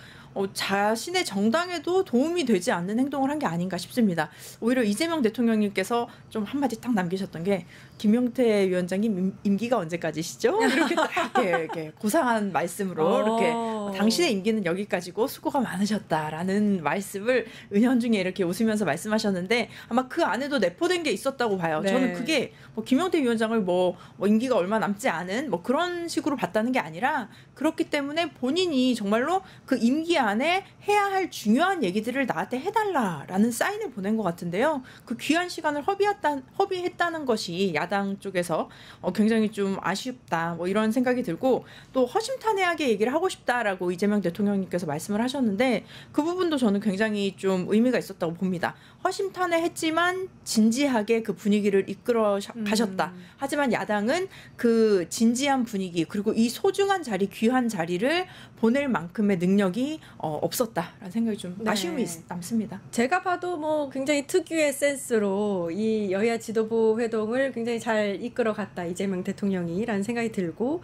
자신의 정당에도 도움이 되지 않는 행동을 한 게 아닌가 싶습니다. 오히려 이재명 대통령님께서 좀 한마디 딱 남기셨던 게, 김용태 위원장님 임기가 언제까지시죠? 이렇게 딱 이렇게 고상한 말씀으로 이렇게 당신의 임기는 여기까지고 수고가 많으셨다라는 말씀을 은연중에 이렇게 웃으면서 말씀하셨는데 아마 그 안에도 내포된 게 있었다고 봐요. 네. 저는 그게 김용태 위원장을 임기가 얼마 남지 않은 그런 식으로 봤다는 게 아니라, 그렇기 때문에 본인이 정말로 그 임기 안에 해야 할 중요한 얘기들을 나한테 해달라라는 사인을 보낸 것 같은데요. 그 귀한 시간을 허비했다는 것이 야당 쪽에서 굉장히 좀 아쉽다 뭐 이런 생각이 들고, 또 허심탄회하게 얘기를 하고 싶다라고 이재명 대통령님께서 말씀을 하셨는데 그 부분도 저는 굉장히 좀 의미가 있었다고 봅니다. 허심탄회했지만 진지하게 그 분위기를 이끌어 가셨다. 하지만 야당은 그 진지한 분위기 그리고 이 소중한 자리, 귀한 자리를 보낼 만큼의 능력이 없었다라는 생각이 좀 아쉬움이 남습니다. 제가 봐도 뭐 굉장히 특유의 센스로 이 여야 지도부 회동을 굉장히 잘 이끌어갔다 이재명 대통령이라는 생각이 들고,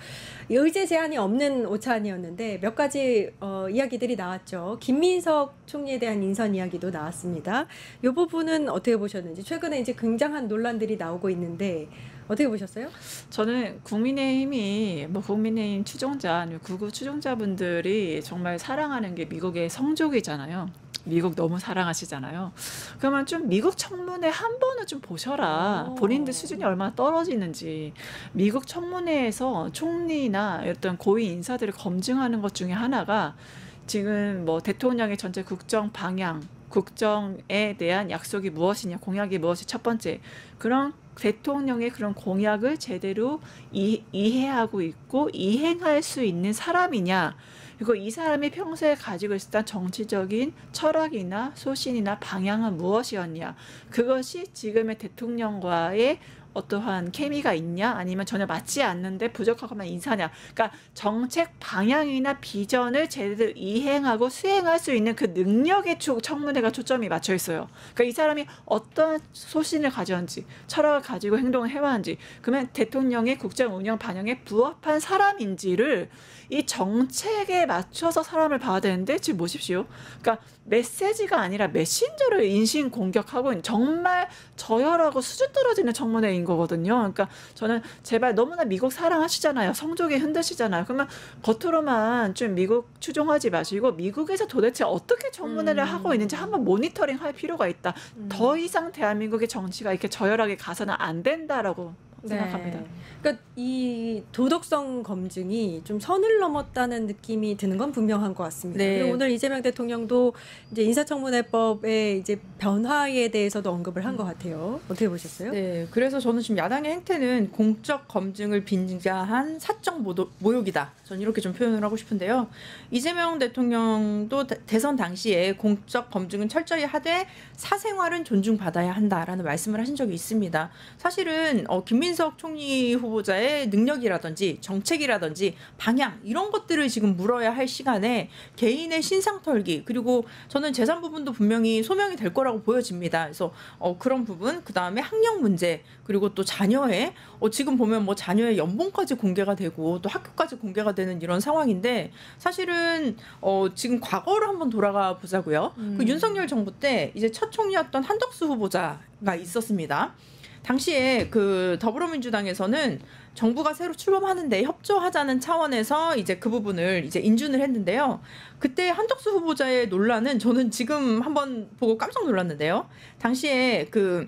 의제 제한이 없는 오찬이었는데 몇 가지 이야기들이 나왔죠. 김민석 총리에 대한 인선 이야기도 나왔습니다. 이 부분은 어떻게 보셨는지, 최근에 이제 굉장한 논란들이 나오고 있는데 어떻게 보셨어요? 저는 국민의힘이 뭐 국민의힘 추종자 아니면 극우 추종자분들이 정말 사랑하는 게 미국의 성족이잖아요. 미국 너무 사랑하시잖아요. 그러면 좀 미국 청문회 한 번은 좀 보셔라. 본인들 수준이 얼마나 떨어지는지. 미국 청문회에서 총리나 어떤 고위 인사들을 검증하는 것 중에 하나가 지금 뭐 대통령의 전체 국정 방향, 국정에 대한 약속이 무엇이냐, 공약이 무엇이 첫 번째. 그런 대통령의 그런 공약을 제대로 이해하고 있고 이행할 수 있는 사람이냐, 그리고 이 사람이 평소에 가지고 있었던 정치적인 철학이나 소신이나 방향은 무엇이었냐, 그것이 지금의 대통령과의 어떠한 케미가 있냐, 아니면 전혀 맞지 않는데 부족하거나 인사냐. 그러니까 정책 방향이나 비전을 제대로 이행하고 수행할 수 있는 그 능력에 청문회가 초점이 맞춰 있어요. 그러니까 이 사람이 어떤 소신을 가졌는지, 철학을 가지고 행동을 해왔는지, 그러면 대통령의 국정 운영 방향에 부합한 사람인지를 이 정책에 맞춰서 사람을 봐야 되는데, 지금 보십시오. 그러니까 메시지가 아니라 메신저를 인신 공격하고 정말 저열하고 수준 떨어지는 청문회인 거거든요. 그러니까 저는 제발, 너무나 미국 사랑하시잖아요. 성적이 흔드시잖아요. 그러면 겉으로만 좀 미국 추종하지 마시고 미국에서 도대체 어떻게 청문회를 하고 있는지 한번 모니터링 할 필요가 있다. 더 이상 대한민국의 정치가 이렇게 저열하게 가서는 안 된다라고 생각합니다. 그러니까 이 도덕성 검증이 좀 선을 넘었다는 느낌이 드는 건 분명한 것 같습니다. 네. 그리고 오늘 이재명 대통령도 이제 인사청문회법의 이제 변화에 대해서도 언급을 한 것 같아요. 어떻게 보셨어요? 네, 그래서 저는 지금 야당의 행태는 공적 검증을 빙자한 사적 모욕이다. 저는 이렇게 좀 표현을 하고 싶은데요. 이재명 대통령도 대선 당시에 공적 검증은 철저히 하되 사생활은 존중받아야 한다라는 말씀을 하신 적이 있습니다. 사실은 김민석 총리 후보자의 능력이라든지 정책이라든지 방향 이런 것들을 지금 물어야 할 시간에 개인의 신상 털기, 그리고 저는 재산 부분도 분명히 소명이 될 거라고 보여집니다. 그래서 그런 부분, 그 다음에 학력 문제, 그리고 또 자녀의 지금 보면 뭐 자녀의 연봉까지 공개가 되고 또 학교까지 공개가 되는 이런 상황인데, 사실은 지금 과거를 한번 돌아가 보자고요. 그 윤석열 정부 때 이제 첫 총리였던 한덕수 후보자가 있었습니다. 당시에 그 더불어민주당에서는 정부가 새로 출범하는데 협조하자는 차원에서 이제 그 부분을 이제 인준을 했는데요. 그때 한덕수 후보자의 논란은 저는 지금 한번 보고 깜짝 놀랐는데요. 당시에 그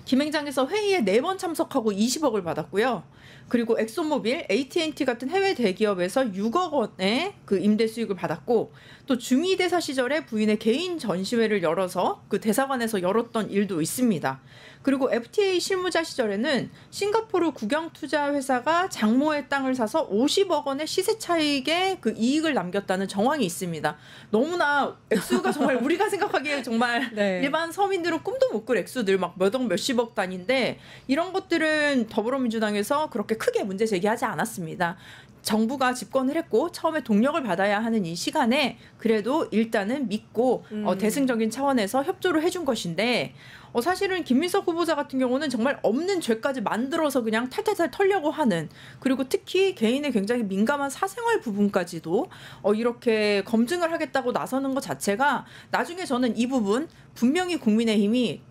김행장에서 회의에 4번 참석하고 20억을 받았고요. 그리고 엑소모빌, AT&T 같은 해외 대기업에서 6억 원의 그 임대 수익을 받았고, 또 중위 대사 시절에 부인의 개인 전시회를 열어서 그 대사관에서 열었던 일도 있습니다. 그리고 FTA 실무자 시절에는 싱가포르 국영투자회사가 장모의 땅을 사서 50억 원의 시세 차익에 그 이익을 남겼다는 정황이 있습니다. 너무나 액수가 정말 우리가 생각하기에 정말 네. 일반 서민들은 꿈도 못 꿀 액수들, 막 몇억 몇십억 단위인데, 이런 것들은 더불어민주당에서 그렇게 크게 문제 제기하지 않았습니다. 정부가 집권을 했고 처음에 동력을 받아야 하는 이 시간에 그래도 일단은 믿고 대승적인 차원에서 협조를 해준 것인데, 사실은 김민석 후보자 같은 경우는 정말 없는 죄까지 만들어서 그냥 탈탈탈 털려고 하는, 그리고 특히 개인의 굉장히 민감한 사생활 부분까지도 이렇게 검증을 하겠다고 나서는 것 자체가, 나중에 저는 이 부분 분명히 국민의힘이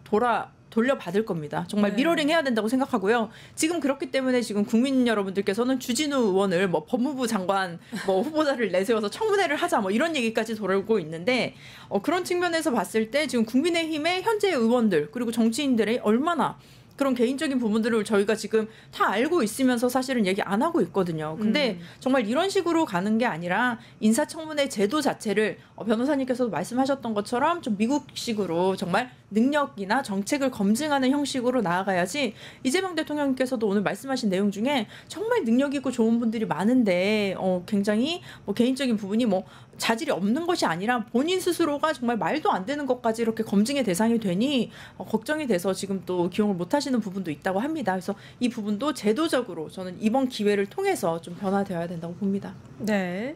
돌려받을 겁니다. 정말 미러링 해야 된다고 생각하고요. 지금 그렇기 때문에 지금 국민 여러분들께서는 주진우 의원을 뭐 법무부 장관 뭐 후보자를 내세워서 청문회를 하자 뭐 이런 얘기까지 돌고 있는데, 그런 측면에서 봤을 때 지금 국민의힘의 현재 의원들 그리고 정치인들이 얼마나 그런 개인적인 부분들을 저희가 지금 다 알고 있으면서 사실은 얘기 안 하고 있거든요. 근데 정말 이런 식으로 가는 게 아니라 인사청문회 제도 자체를 변호사님께서도 말씀하셨던 것처럼 좀 미국식으로 정말 능력이나 정책을 검증하는 형식으로 나아가야지. 이재명 대통령께서도 오늘 말씀하신 내용 중에 정말 능력 있고 좋은 분들이 많은데 굉장히 뭐 개인적인 부분이 뭐 자질이 없는 것이 아니라 본인 스스로가 정말 말도 안 되는 것까지 이렇게 검증의 대상이 되니 걱정이 돼서 지금 또 기용을 못 하시는 부분도 있다고 합니다. 그래서 이 부분도 제도적으로 저는 이번 기회를 통해서 좀 변화되어야 된다고 봅니다. 네.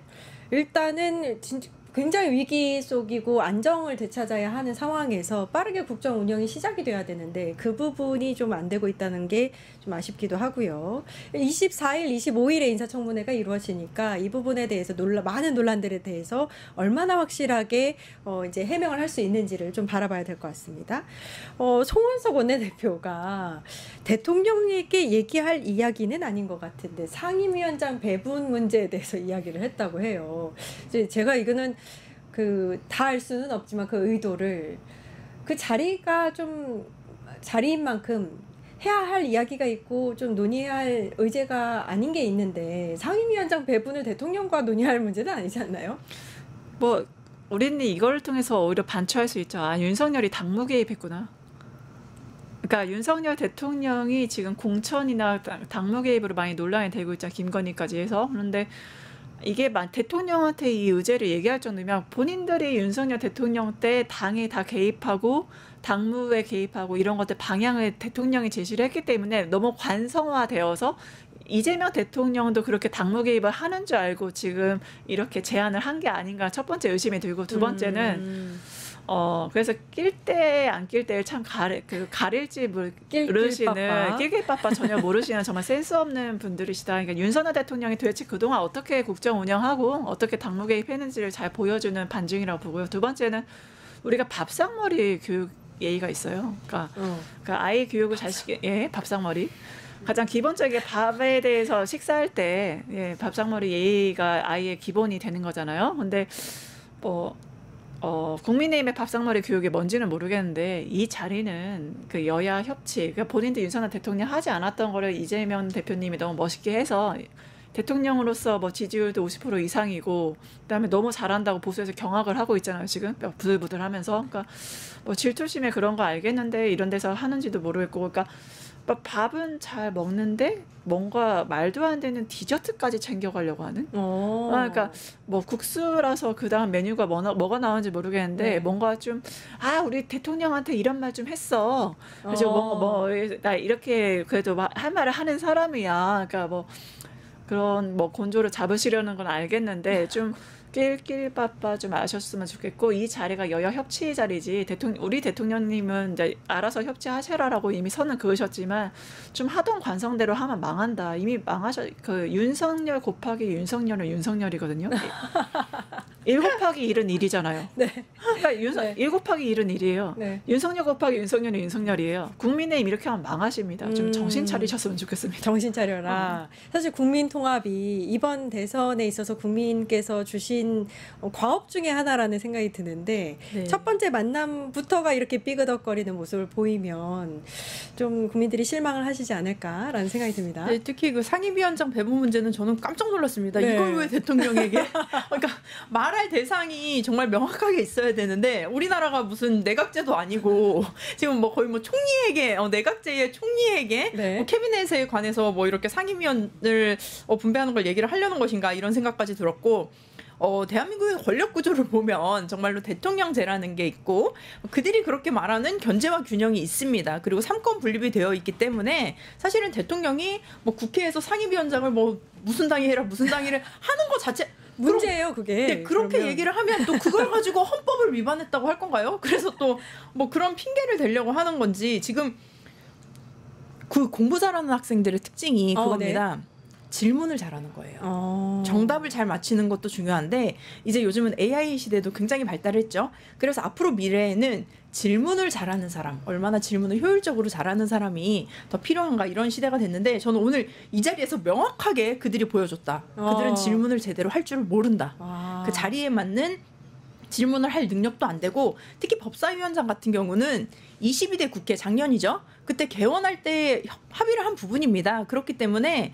일단은 굉장히 위기 속이고 안정을 되찾아야 하는 상황에서 빠르게 국정 운영이 시작이 돼야 되는데 그 부분이 좀 안 되고 있다는 게 좀 아쉽기도 하고요. 24일, 25일에 인사청문회가 이루어지니까 이 부분에 대해서 많은 논란들에 대해서 얼마나 확실하게 이제 해명을 할 수 있는지를 좀 바라봐야 될 것 같습니다. 송원석 원내대표가 대통령에게 얘기할 이야기는 아닌 것 같은데 상임위원장 배분 문제에 대해서 이야기를 했다고 해요. 이제 제가 이거는 다 알 수는 없지만 그 의도를 그 자리가 좀 자리인 만큼 해야 할 이야기가 있고 좀 논의할 의제가 아닌 게 있는데 상임위원장 배분을 대통령과 논의할 문제는 아니지 않나요? 뭐 우리는 이걸 통해서 오히려 반추할 수 있죠. 아, 윤석열이 당무 개입했구나. 그러니까 윤석열 대통령이 지금 공천이나 당무 개입으로 많이 논란이 되고 있잖아. 김건희까지 해서. 그런데 이게 대통령한테 이 의제를 얘기할 정도면 본인들이 윤석열 대통령 때 당에 다 개입하고 당무에 개입하고 이런 것들 방향을 대통령이 제시를 했기 때문에 너무 관성화되어서 이재명 대통령도 그렇게 당무 개입을 하는 줄 알고 지금 이렇게 제안을 한 게 아닌가 첫 번째 의심이 들고 두 번째는 그래서 낄 때 안 낄 때를 참 가릴지 모르시는 낄낄빠빠 전혀 모르시는 정말 센스 없는 분들이시다. 그러니까 윤석열 대통령이 도대체 그동안 어떻게 국정 운영하고 어떻게 당무 개입했는지를 잘 보여주는 반증이라고 보고요. 두 번째는 우리가 밥상머리 교육 예의가 있어요. 그러니까 아이 교육을 밥상머리. 가장 기본적인 밥에 대해서 식사할 때 밥상머리 예의가 아이의 기본이 되는 거잖아요. 근데 국민의힘의 밥상머리 교육이 뭔지는 모르겠는데 이 자리는 그 여야 협치, 그러니까 본인도 윤석열 대통령 하지 않았던 거를 이재명 대표님이 너무 멋있게 해서 대통령으로서 뭐 지지율도 50% 이상이고 그다음에 너무 잘한다고 보수에서 경악을 하고 있잖아요. 지금 부들부들하면서. 그러니까 뭐 질투심에 그런 거 알겠는데 이런 데서 하는지도 모르겠고, 그러니까 밥은 잘 먹는데 뭔가 말도 안 되는 디저트까지 챙겨가려고 하는. 그러니까 뭐 국수라서 그다음 메뉴가 뭐가 나오는지 모르겠는데 뭔가 좀 우리 대통령한테 이런 말 좀 했어. 그래서 나 이렇게 그래도 할 말을 하는 사람이야. 그러니까 뭐 그런 뭐 곤조를 잡으시려는 건 알겠는데 좀 낄낄빠빠 좀 아셨으면 좋겠고, 이 자리가 여야 협치 자리지 우리 대통령님은 이제 알아서 협치하셔라라고 이미 선은 그으셨지만 좀 하던 관성대로 하면 망한다. 이미 그 윤석열 곱하기 윤석열은 윤석열이거든요. 1 곱하기 1은 1이잖아요. 네. 그러니까 1 곱하기 1은 1이에요. 네. 윤석열 곱하기 윤석열은 윤석열이에요. 국민의힘 이렇게 하면 망하십니다. 좀 정신 차리셨으면 좋겠습니다. 정신 차려라. 사실 국민 통합이 이번 대선에 있어서 국민께서 주신 과업 중에 하나라는 생각이 드는데 첫 번째 만남부터가 이렇게 삐그덕거리는 모습을 보이면 좀 국민들이 실망을 하시지 않을까라는 생각이 듭니다. 네, 특히 그 상임위원장 배분 문제는 저는 깜짝 놀랐습니다. 이걸 왜 대통령에게? 그러니까 말할 대상이 정말 명확하게 있어야 되는데 우리나라가 무슨 내각제도 아니고 지금 뭐 거의 뭐 총리에게 내각제의 총리에게 뭐 캐비넷에 관해서 뭐 이렇게 상임위원을 분배하는 걸 얘기를 하려는 것인가 이런 생각까지 들었고, 대한민국의 권력 구조를 보면 정말로 대통령제라는 게 있고 그들이 그렇게 말하는 견제와 균형이 있습니다. 그리고 3권 분립이 되어 있기 때문에 사실은 대통령이 뭐 국회에서 상임위원장을 뭐 무슨 당이 해라 무슨 당이를 하는 것 자체 문제예요, 그게. 네, 그렇게 그러면. 얘기를 하면 또 그걸 가지고 헌법을 위반했다고 할 건가요? 그래서 또 뭐 그런 핑계를 대려고 하는 건지. 지금 그 공부 잘하는 학생들의 특징이 그겁니다. 질문을 잘하는 거예요. 정답을 잘 맞히는 것도 중요한데 이제 요즘은 AI 시대도 굉장히 발달했죠. 그래서 앞으로 미래에는 질문을 잘하는 사람, 얼마나 질문을 효율적으로 잘하는 사람이 더 필요한가 이런 시대가 됐는데 저는 오늘 이 자리에서 명확하게 그들이 보여줬다. 그들은 질문을 제대로 할 줄을 모른다. 그 자리에 맞는 질문을 할 능력도 안 되고 특히 법사위원장 같은 경우는 22대 국회 작년이죠. 그때 개원할 때 합의를 한 부분입니다. 그렇기 때문에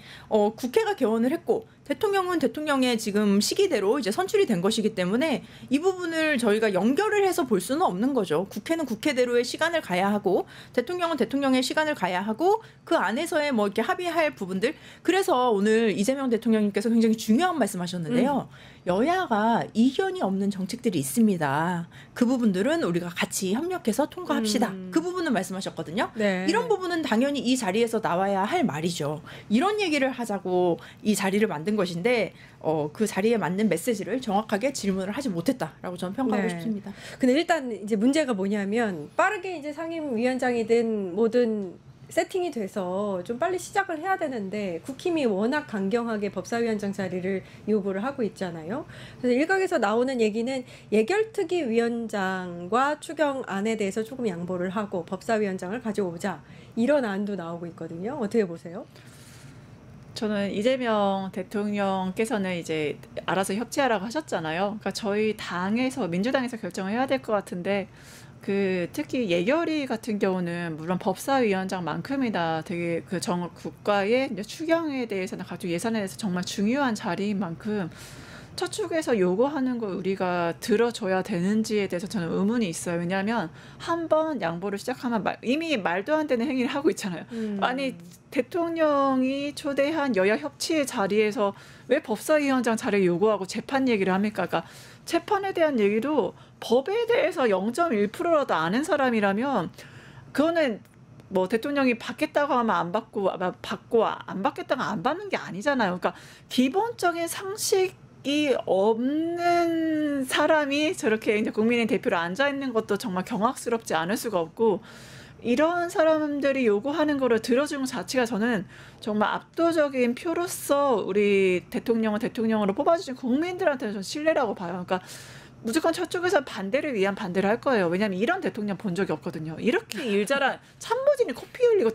국회가 개원을 했고 대통령은 대통령의 지금 시기대로 이제 선출이 된 것이기 때문에 이 부분을 저희가 연결을 해서 볼 수는 없는 거죠. 국회는 국회대로의 시간을 가야 하고 대통령은 대통령의 시간을 가야 하고 그 안에서의 뭐 이렇게 합의할 부분들. 그래서 오늘 이재명 대통령님께서 굉장히 중요한 말씀하셨는데요. 여야가 이견이 없는 정책들이 있습니다. 그 부분들은 우리가 같이 협력해서 통과합시다. 그 부분은 말씀하셨거든요. 네. 이런 부분은 당연히 이 자리에서 나와야 할 말이죠. 이런 얘기를 하자고 이 자리를 만든 것인데 그 자리에 맞는 메시지를 정확하게 질문을 하지 못했다라고 저는 평가하고 네. 싶습니다. 근데 일단 이제 문제가 뭐냐면 빠르게 이제 상임위원장이든 뭐든 세팅이 돼서 좀 빨리 시작을 해야 되는데 국힘이 워낙 강경하게 법사위원장 자리를 요구를 하고 있잖아요. 그래서 일각에서 나오는 얘기는 예결특위 위원장과 추경안에 대해서 조금 양보를 하고 법사위원장을 가져오자 이런 안도 나오고 있거든요. 어떻게 보세요? 저는 이재명 대통령께서는 이제 알아서 협치하라고 하셨잖아요. 그러니까 저희 당에서 민주당에서 결정을 해야 될 것 같은데 특히 예결위 같은 경우는 물론 법사위원장만큼이나 되게 국가의 이제 추경에 대해서는 가지고 예산에 대해서 정말 중요한 자리인 만큼 저쪽에서 요구하는 걸 우리가 들어줘야 되는지에 대해서 저는 의문이 있어요. 왜냐하면 한번 양보를 시작하면 이미 말도 안 되는 행위를 하고 있잖아요. 아니 대통령이 초대한 여야 협치의 자리에서 왜 법사위원장 자리를 요구하고 재판 얘기를 합니까? 그러니까 재판에 대한 얘기도 법에 대해서 0.1%라도 아는 사람이라면 그거는 뭐 대통령이 받겠다고 하면 안 받고 안 받겠다고 안 받는 게 아니잖아요. 그러니까 기본적인 상식이 없는 사람이 저렇게 이제 국민의 대표로 앉아 있는 것도 정말 경악스럽지 않을 수가 없고 이런 사람들이 요구하는 거를 들어주는 자체가 저는 정말 압도적인 표로서 우리 대통령을 대통령으로 뽑아주신 국민들한테는 저는 신뢰라고 봐요. 그러니까 무조건 저쪽에서 반대를 위한 반대를 할 거예요. 왜냐하면 이런 대통령 본 적이 없거든요. 이렇게 일 잘한 참모진이 코피 흘리고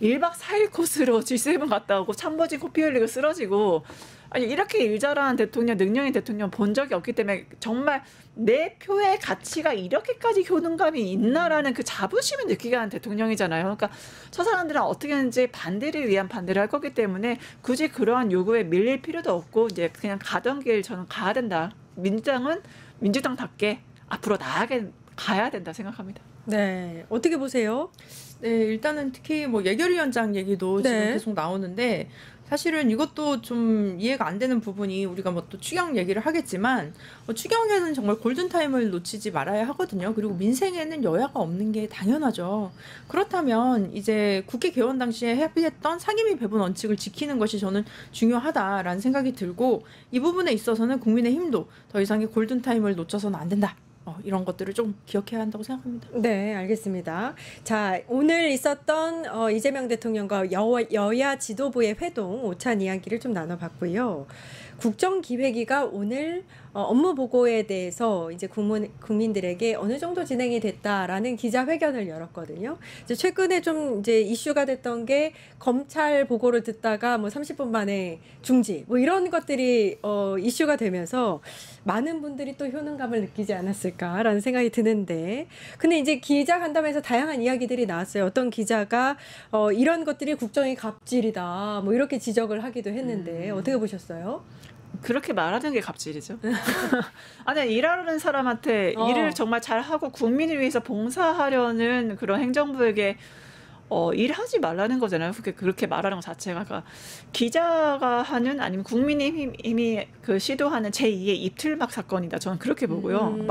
1박 4일 코스로 G7 갔다 오고 참모진 코피 흘리고 쓰러지고 아니 이렇게 일 잘한 대통령, 능력인 대통령 본 적이 없기 때문에 정말 내 표의 가치가 이렇게까지 효능감이 있나라는 그 자부심을 느끼게 하는 대통령이잖아요. 그러니까 저 사람들은 어떻게든지 반대를 위한 반대를 할 거기 때문에 굳이 그러한 요구에 밀릴 필요도 없고 이제 그냥 가던 길 저는 가야 된다. 민주당은 민주당답게 앞으로 가야 된다 생각합니다. 네, 어떻게 보세요? 네, 일단은 특히 뭐 예결위원장 얘기도 지금 네. 계속 나오는데 사실은 이것도 좀 이해가 안 되는 부분이 우리가 뭐 또 추경 얘기를 하겠지만 추경에는 정말 골든타임을 놓치지 말아야 하거든요. 그리고 민생에는 여야가 없는 게 당연하죠. 그렇다면 이제 국회 개원 당시에 합의했던 상임위 배분 원칙을 지키는 것이 저는 중요하다라는 생각이 들고 이 부분에 있어서는 국민의힘도 더 이상의 골든타임을 놓쳐서는 안 된다. 이런 것들을 좀 기억해야 한다고 생각합니다. 네, 알겠습니다. 자, 오늘 있었던 이재명 대통령과 여야 지도부의 회동 오찬 이야기를 좀 나눠봤고요. 국정기획위가 오늘 업무 보고에 대해서 이제 국민들에게 어느 정도 진행이 됐다라는 기자회견을 열었거든요. 이제 최근에 좀 이제 이슈가 됐던 게 검찰 보고를 듣다가 뭐 30분 만에 중지 뭐 이런 것들이 이슈가 되면서 많은 분들이 또 효능감을 느끼지 않았을까라는 생각이 드는데 근데 이제 기자간담회에서 다양한 이야기들이 나왔어요. 어떤 기자가 이런 것들이 국정의 갑질이다 뭐 이렇게 지적을 하기도 했는데 어떻게 보셨어요? 그렇게 말하는 게 갑질이죠. 아니 일하는 사람한테 일을 정말 잘하고 국민을 위해서 봉사하려는 그런 행정부에게 일하지 말라는 거잖아요. 그렇게 말하는 것 자체가 그러니까 기자가 하는 아니면 국민의힘이 시도하는 제2의 입틀막 사건이다. 저는 그렇게 보고요.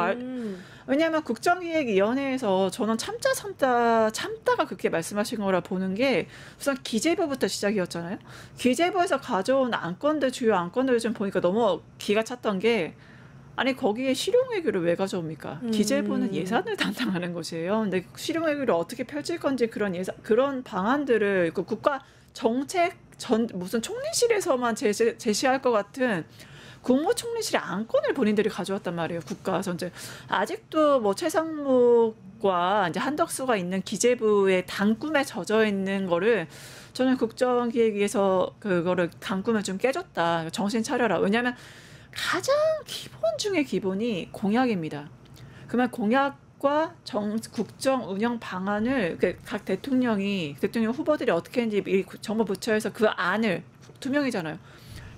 왜냐하면 국정기획위원회에서 저는 참다가 그렇게 말씀하신 거라 보는 게 우선 기재부부터 시작이었잖아요. 기재부에서 가져온 주요 안건들을 좀 보니까 너무 기가 찼던 게 아니 거기에 실용외교를 왜 가져옵니까? 기재부는 예산을 담당하는 것이에요. 근데 실용외교를 어떻게 펼칠 건지 그런 방안들을 국가 정책 무슨 총리실에서만 제시할 것 같은 국무총리실의 안건을 본인들이 가져왔단 말이에요. 국가 전체 아직도 뭐 최상목과 이제 한덕수가 있는 기재부의 단꿈에 젖어 있는 거를 저는 국정기획위에서 그거를 단꿈을 좀 깨줬다. 정신 차려라. 왜냐하면 가장 기본 중에 기본이 공약입니다. 그러면 공약과 전략과 국정 운영 방안을 각 대통령 후보들이 어떻게 했는지 이 정부 부처에서 그 안을 2명이잖아요.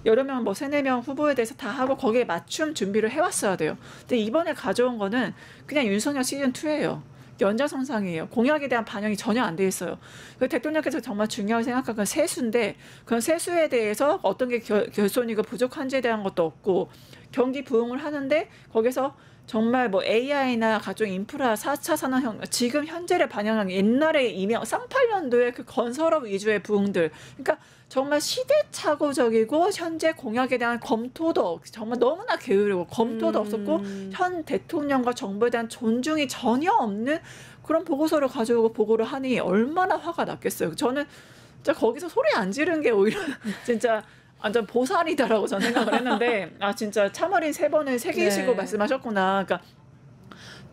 여러 명, 3-4명 후보에 대해서 다 하고 거기에 맞춤 준비를 해왔어야 돼요. 근데 이번에 가져온 거는 그냥 윤석열 시즌2예요. 연장선상이에요. 공약에 대한 반영이 전혀 안 돼 있어요. 대통령께서 정말 중요하게 생각한 건 세수인데 그런 세수에 대해서 어떤 게 결손이고 부족한지에 대한 것도 없고 경기 부흥을 하는데 거기서 정말 AI나 각종 인프라 4차 산업혁명 지금 현재를 반영한 옛날에 쌍팔년도에 그 건설업 위주의 부흥들 그러니까 정말 시대착오적이고 현재 공약에 대한 검토도 정말 너무나 게으르고 검토도 없었고 현 대통령과 정부에 대한 존중이 전혀 없는 그런 보고서를 가져오고 보고를 하니 얼마나 화가 났겠어요. 저는 진짜 거기서 소리 안 지른 게 오히려 진짜 완전 보살이다라고 저는 생각을 했는데 진짜 참어린 3번을 새기시고 말씀하셨구나. 그러니까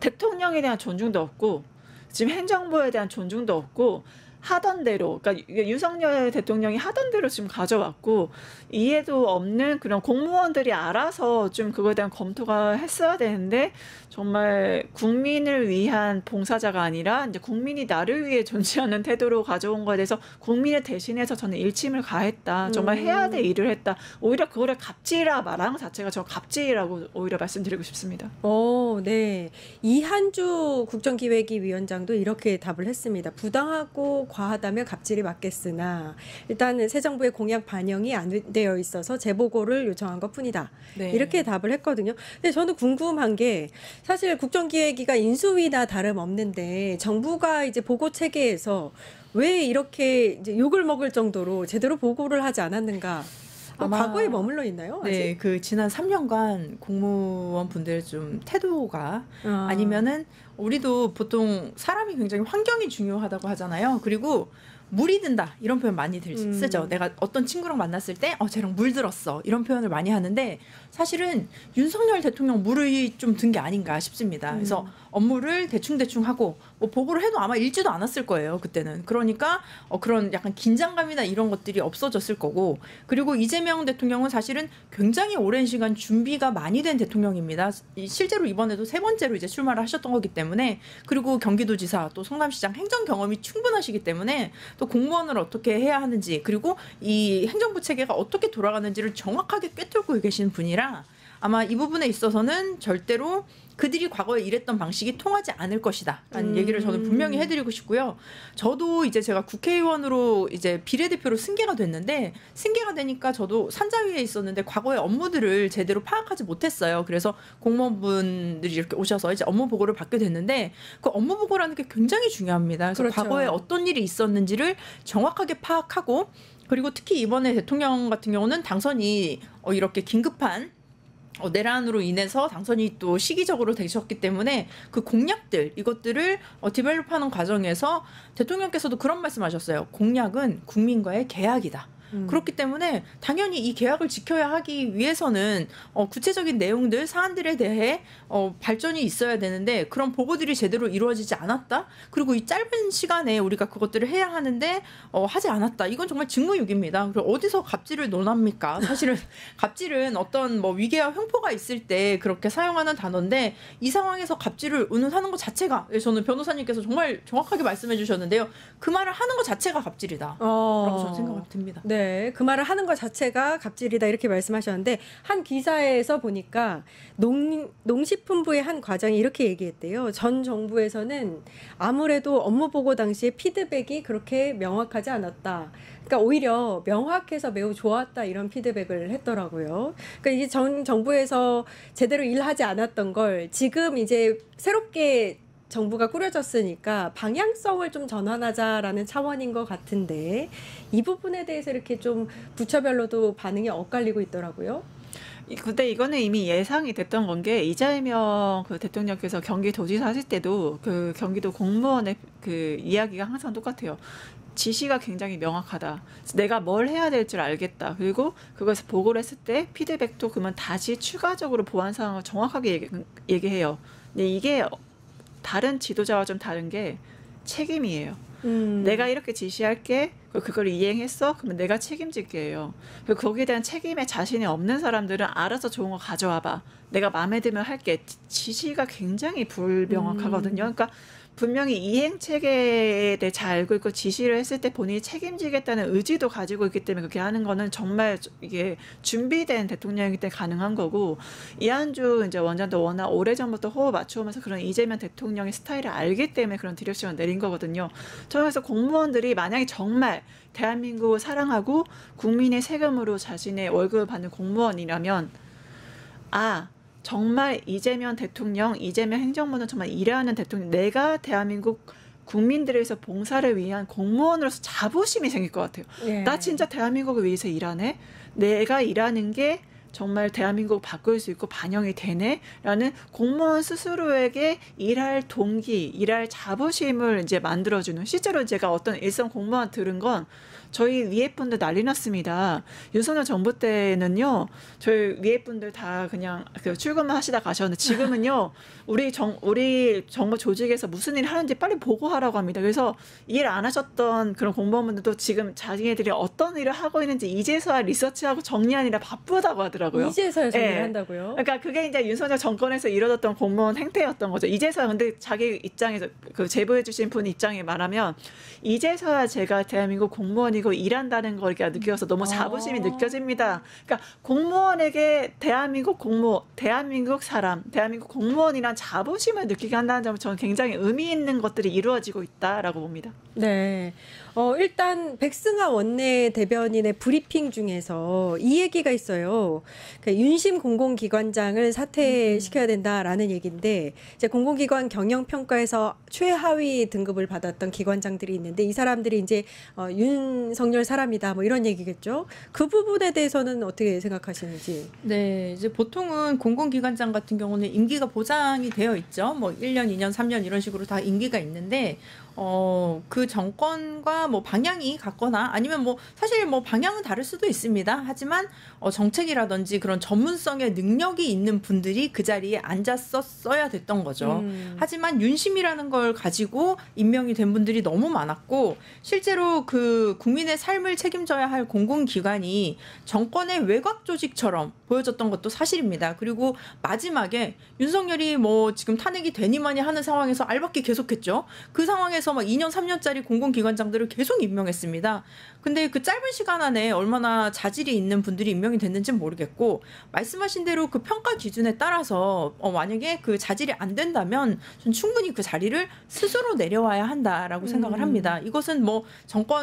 대통령에 대한 존중도 없고 지금 행정부에 대한 존중도 없고 하던 대로 그러니까 윤석열 대통령이 하던 대로 지금 가져왔고 이해도 없는 그런 공무원들이 알아서 좀 그거에 대한 검토가 했어야 되는데 정말 국민을 위한 봉사자가 아니라 이제 국민이 나를 위해 존재하는 태도로 가져온 거에 대해서 국민을 대신해서 저는 일침을 가했다. 정말 해야 될 일을 했다. 오히려 그거를 갑질이라 말하는 것 자체가 저 갑질이라고 오히려 말씀드리고 싶습니다. 네. 이한주 국정기획위원장도 이렇게 답을 했습니다. 부당하고 과하다면 갑질이 맞겠으나 일단은 새 정부의 공약 반영이 안 되어 있어서 재보고를 요청한 것뿐이다. 네. 이렇게 답을 했거든요. 근데 저는 궁금한 게 사실 국정기획위가 인수위나 다름없는데 정부가 이제 보고 체계에서 왜 이렇게 이제 욕을 먹을 정도로 제대로 보고를 하지 않았는가? 아마 과거에 머물러 있나요? 아직? 네, 그 지난 3년간 공무원 분들의 좀 태도가 아니면은 우리도 보통 사람이 굉장히 환경이 중요하다고 하잖아요. 그리고 물이 든다 이런 표현 많이 쓰죠. 내가 어떤 친구랑 만났을 때 쟤랑 물 들었어 이런 표현을 많이 하는데 사실은 윤석열 대통령 물이 좀 든 게 아닌가 싶습니다. 그래서 업무를 대충 하고 뭐 보고를 해도 아마 읽지도 않았을 거예요. 그때는. 그러니까 그런 약간 긴장감이나 이런 것들이 없어졌을 거고 그리고 이재명 대통령은 사실은 굉장히 오랜 시간 준비가 많이 된 대통령입니다. 실제로 이번에도 3번째로 이제 출마를 하셨던 거기 때문에 그리고 경기도지사 또 성남시장 행정 경험이 충분하시기 때문에 또 공무원을 어떻게 해야 하는지 그리고 이 행정부 체계가 어떻게 돌아가는지를 정확하게 꿰뚫고 계신 분이라 아마 이 부분에 있어서는 절대로 그들이 과거에 일했던 방식이 통하지 않을 것이다 라는 얘기를 저는 분명히 해드리고 싶고요. 저도 이제 제가 국회의원으로 이제 비례대표로 승계가 됐는데 승계가 되니까 저도 산자위에 있었는데 과거의 업무들을 제대로 파악하지 못했어요. 그래서 공무원분들이 이렇게 오셔서 이제 업무 보고를 받게 됐는데 그 업무 보고라는 게 굉장히 중요합니다. 그래서 그렇죠. 과거에 어떤 일이 있었는지를 정확하게 파악하고 그리고 특히 이번에 대통령 같은 경우는 당선이 이렇게 긴급한 내란으로 인해서 당선이 또 시기적으로 되셨기 때문에 그 공약들 이것들을 디벨롭하는 과정에서 대통령께서도 그런 말씀하셨어요. 공약은 국민과의 계약이다. 그렇기 때문에 당연히 이 계약을 지켜야 하기 위해서는 구체적인 내용들 사안들에 대해 발전이 있어야 되는데 그런 보고들이 제대로 이루어지지 않았다. 그리고 이 짧은 시간에 우리가 그것들을 해야 하는데 하지 않았다. 이건 정말 직무유기입니다. 그리고 어디서 갑질을 논합니까? 사실은 갑질은 어떤 위계와 횡포가 있을 때 그렇게 사용하는 단어인데 이 상황에서 갑질을 운운하는 것 자체가 저는 변호사님께서 정말 정확하게 말씀해 주셨는데요. 그 말을 하는 것 자체가 갑질이다. 라고 저는 생각이 듭니다. 네, 그 말을 하는 것 자체가 갑질이다 이렇게 말씀하셨는데 한 기사에서 보니까 농식품부의 한 과장이 이렇게 얘기했대요. 전 정부에서는 아무래도 업무 보고 당시에 피드백이 그렇게 명확하지 않았다. 그러니까 오히려 명확해서 매우 좋았다 이런 피드백을 했더라고요. 그러니까 이게 전 정부에서 제대로 일하지 않았던 걸 지금 이제 새롭게 정부가 꾸려졌으니까 방향성을 좀 전환하자라는 차원인 것 같은데 이 부분에 대해서 이렇게 좀 부처별로도 반응이 엇갈리고 있더라고요. 근데 이거는 이미 예상이 됐던 건 게 이재명 그 대통령께서 경기도지사 하실 때도 그 경기도 공무원의 그 이야기가 항상 똑같아요. 지시가 굉장히 명확하다. 내가 뭘 해야 될 줄 알겠다. 그리고 그것을 보고를 했을 때 피드백도 그러면 다시 추가적으로 보완 사항을 정확하게 얘기해요. 근데 이게 다른 지도자와 좀 다른 게 책임이에요. 내가 이렇게 지시할게. 그걸 이행했어? 그러면 내가 책임질게요. 거기에 대한 책임에 자신이 없는 사람들은 알아서 좋은 거 가져와봐. 내가 마음에 들면 할게. 지시가 굉장히 불명확하거든요. 그러니까 분명히 이행 체계에 대해 잘 알고 있고 지시를 했을 때 본인이 책임지겠다는 의지도 가지고 있기 때문에 그렇게 하는 거는 정말 이게 준비된 대통령이기 때문에 가능한 거고, 이한주 이제 원장도 워낙 오래전부터 호흡 맞춰오면서 그런 이재명 대통령의 스타일을 알기 때문에 그런 디렉션을 내린 거거든요. 저는 그래서 공무원들이 만약에 정말 대한민국을 사랑하고 국민의 세금으로 자신의 월급을 받는 공무원이라면 정말 이재명 대통령, 이재명 행정부는 정말 일하는 대통령, 내가 대한민국 국민들을 위해서 봉사를 위한 공무원으로서 자부심이 생길 것 같아요. 나 진짜 대한민국을 위해서 일하네? 내가 일하는 게 정말 대한민국을 바꿀 수 있고 반영이 되네? 라는 공무원 스스로에게 일할 동기, 일할 자부심을 이제 만들어주는, 실제로 제가 어떤 일선 공무원 들은 건 저희 위에 분들 난리 났습니다. 윤석열 정부 때는요, 저희 위에 분들 다 그냥 출근만 하시다 가셨는데 지금은요, 우리 정부 조직에서 무슨 일 하는지 빨리 보고하라고 합니다. 그래서 일 안 하셨던 그런 공무원분들도 지금 자기네들이 어떤 일을 하고 있는지 이제서야 리서치하고 정리하느라 바쁘다고 하더라고요. 이제서야 정리를 한다고요? 그러니까 그게 이제 윤석열 정권에서 이뤄졌던 공무원 행태였던 거죠. 이제서야. 근데 자기 입장에서 그 제보해 주신 분 입장에 말하면 이제서야 제가 대한민국 공무원이고 일한다는 걸 느껴서 너무 자부심이 느껴집니다. 그러니까 공무원에게 대한민국 사람, 대한민국 공무원이란 자부심을 느끼게 한다는 점은 저는 굉장히 의미 있는 것들이 이루어지고 있다라고 봅니다. 네. 일단 백승하 원내대변인의 브리핑 중에서 이 얘기가 있어요. 윤심 공공기관장을 사퇴시켜야 된다라는 얘기인데, 이제 공공기관 경영평가에서 최하위 등급을 받았던 기관장들이 있는데 이 사람들이 이제 윤석열 사람이다 뭐 이런 얘기겠죠. 그 부분에 대해서는 어떻게 생각하시는지? 네, 이제 보통은 공공기관장 같은 경우는 임기가 보장이 되어 있죠. 뭐 1년, 2년, 3년 이런 식으로 다 임기가 있는데 그 정권과 뭐 방향이 같거나 아니면 뭐 사실 뭐 방향은 다를 수도 있습니다. 하지만 정책이라든지 그런 전문성의 능력이 있는 분들이 그 자리에 앉았었어야 됐던 거죠. 하지만 윤심이라는 걸 가지고 임명이 된 분들이 너무 많았고, 실제로 그 국민의 삶을 책임져야 할 공공기관이 정권의 외곽 조직처럼 보여졌던 것도 사실입니다. 그리고 마지막에 윤석열이 뭐 지금 탄핵이 되니마니 하는 상황에서 알박기 계속했죠. 그 상황에서 막 2년, 3년짜리 공공기관장들을 계속 임명했습니다. 근데 그 짧은 시간 안에 얼마나 자질이 있는 분들이 임명이 됐는지는 모르겠고, 말씀하신 대로 그 평가 기준에 따라서 만약에 그 자질이 안 된다면 전 충분히 그 자리를 스스로 내려와야 한다라고 생각을 합니다. 이것은 뭐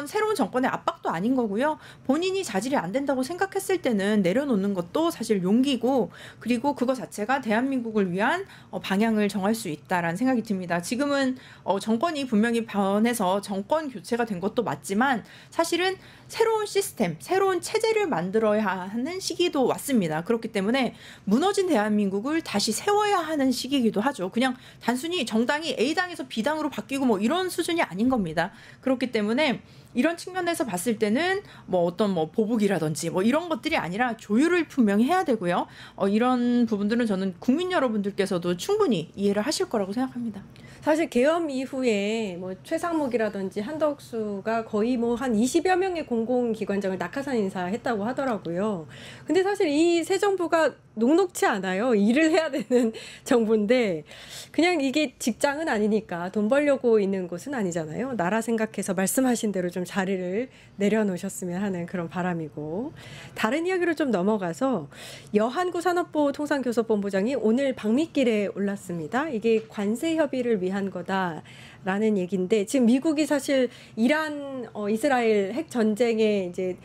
새로운 정권의 압박도 아닌 거고요. 본인이 자질이 안 된다고 생각했을 때는 내려놓는 것도 사실 용기고, 그리고 그거 자체가 대한민국을 위한 방향을 정할 수 있다라는 생각이 듭니다. 지금은 정권이 분명히 변해서 정권 교체가 된 것도 맞지만 사실은 새로운 시스템, 새로운 체제를 만들어야 하는 시기도 왔습니다. 그렇기 때문에 무너진 대한민국을 다시 세워야 하는 시기이기도 하죠. 그냥 단순히 정당이 A당에서 B당으로 바뀌고 뭐 이런 수준이 아닌 겁니다. 그렇기 때문에 이런 측면에서 봤을 때는 뭐 어떤 뭐 보복이라든지 뭐 이런 것들이 아니라 조율을 분명히 해야 되고요. 이런 부분들은 저는 국민 여러분들께서도 충분히 이해를 하실 거라고 생각합니다. 사실 계엄 이후에 뭐 최상목이라든지 한덕수가 거의 뭐 한 20여 명의 공공기관장을 낙하산 인사했다고 하더라고요. 근데 사실 이 새 정부가 녹록치 않아요. 일을 해야 되는 정부인데 그냥 이게 직장은 아니니까 돈 벌려고 있는 곳은 아니잖아요. 나라 생각해서 말씀하신 대로 좀 자리를 내려놓으셨으면 하는 그런 바람이고, 다른 이야기로 좀 넘어가서 여한구 산업부 통상교섭본부장이 오늘 방미길에 올랐습니다. 이게 관세 협의를 위한 거다라는 얘기인데, 지금 미국이 사실 이란 이스라엘 핵 전쟁에 이제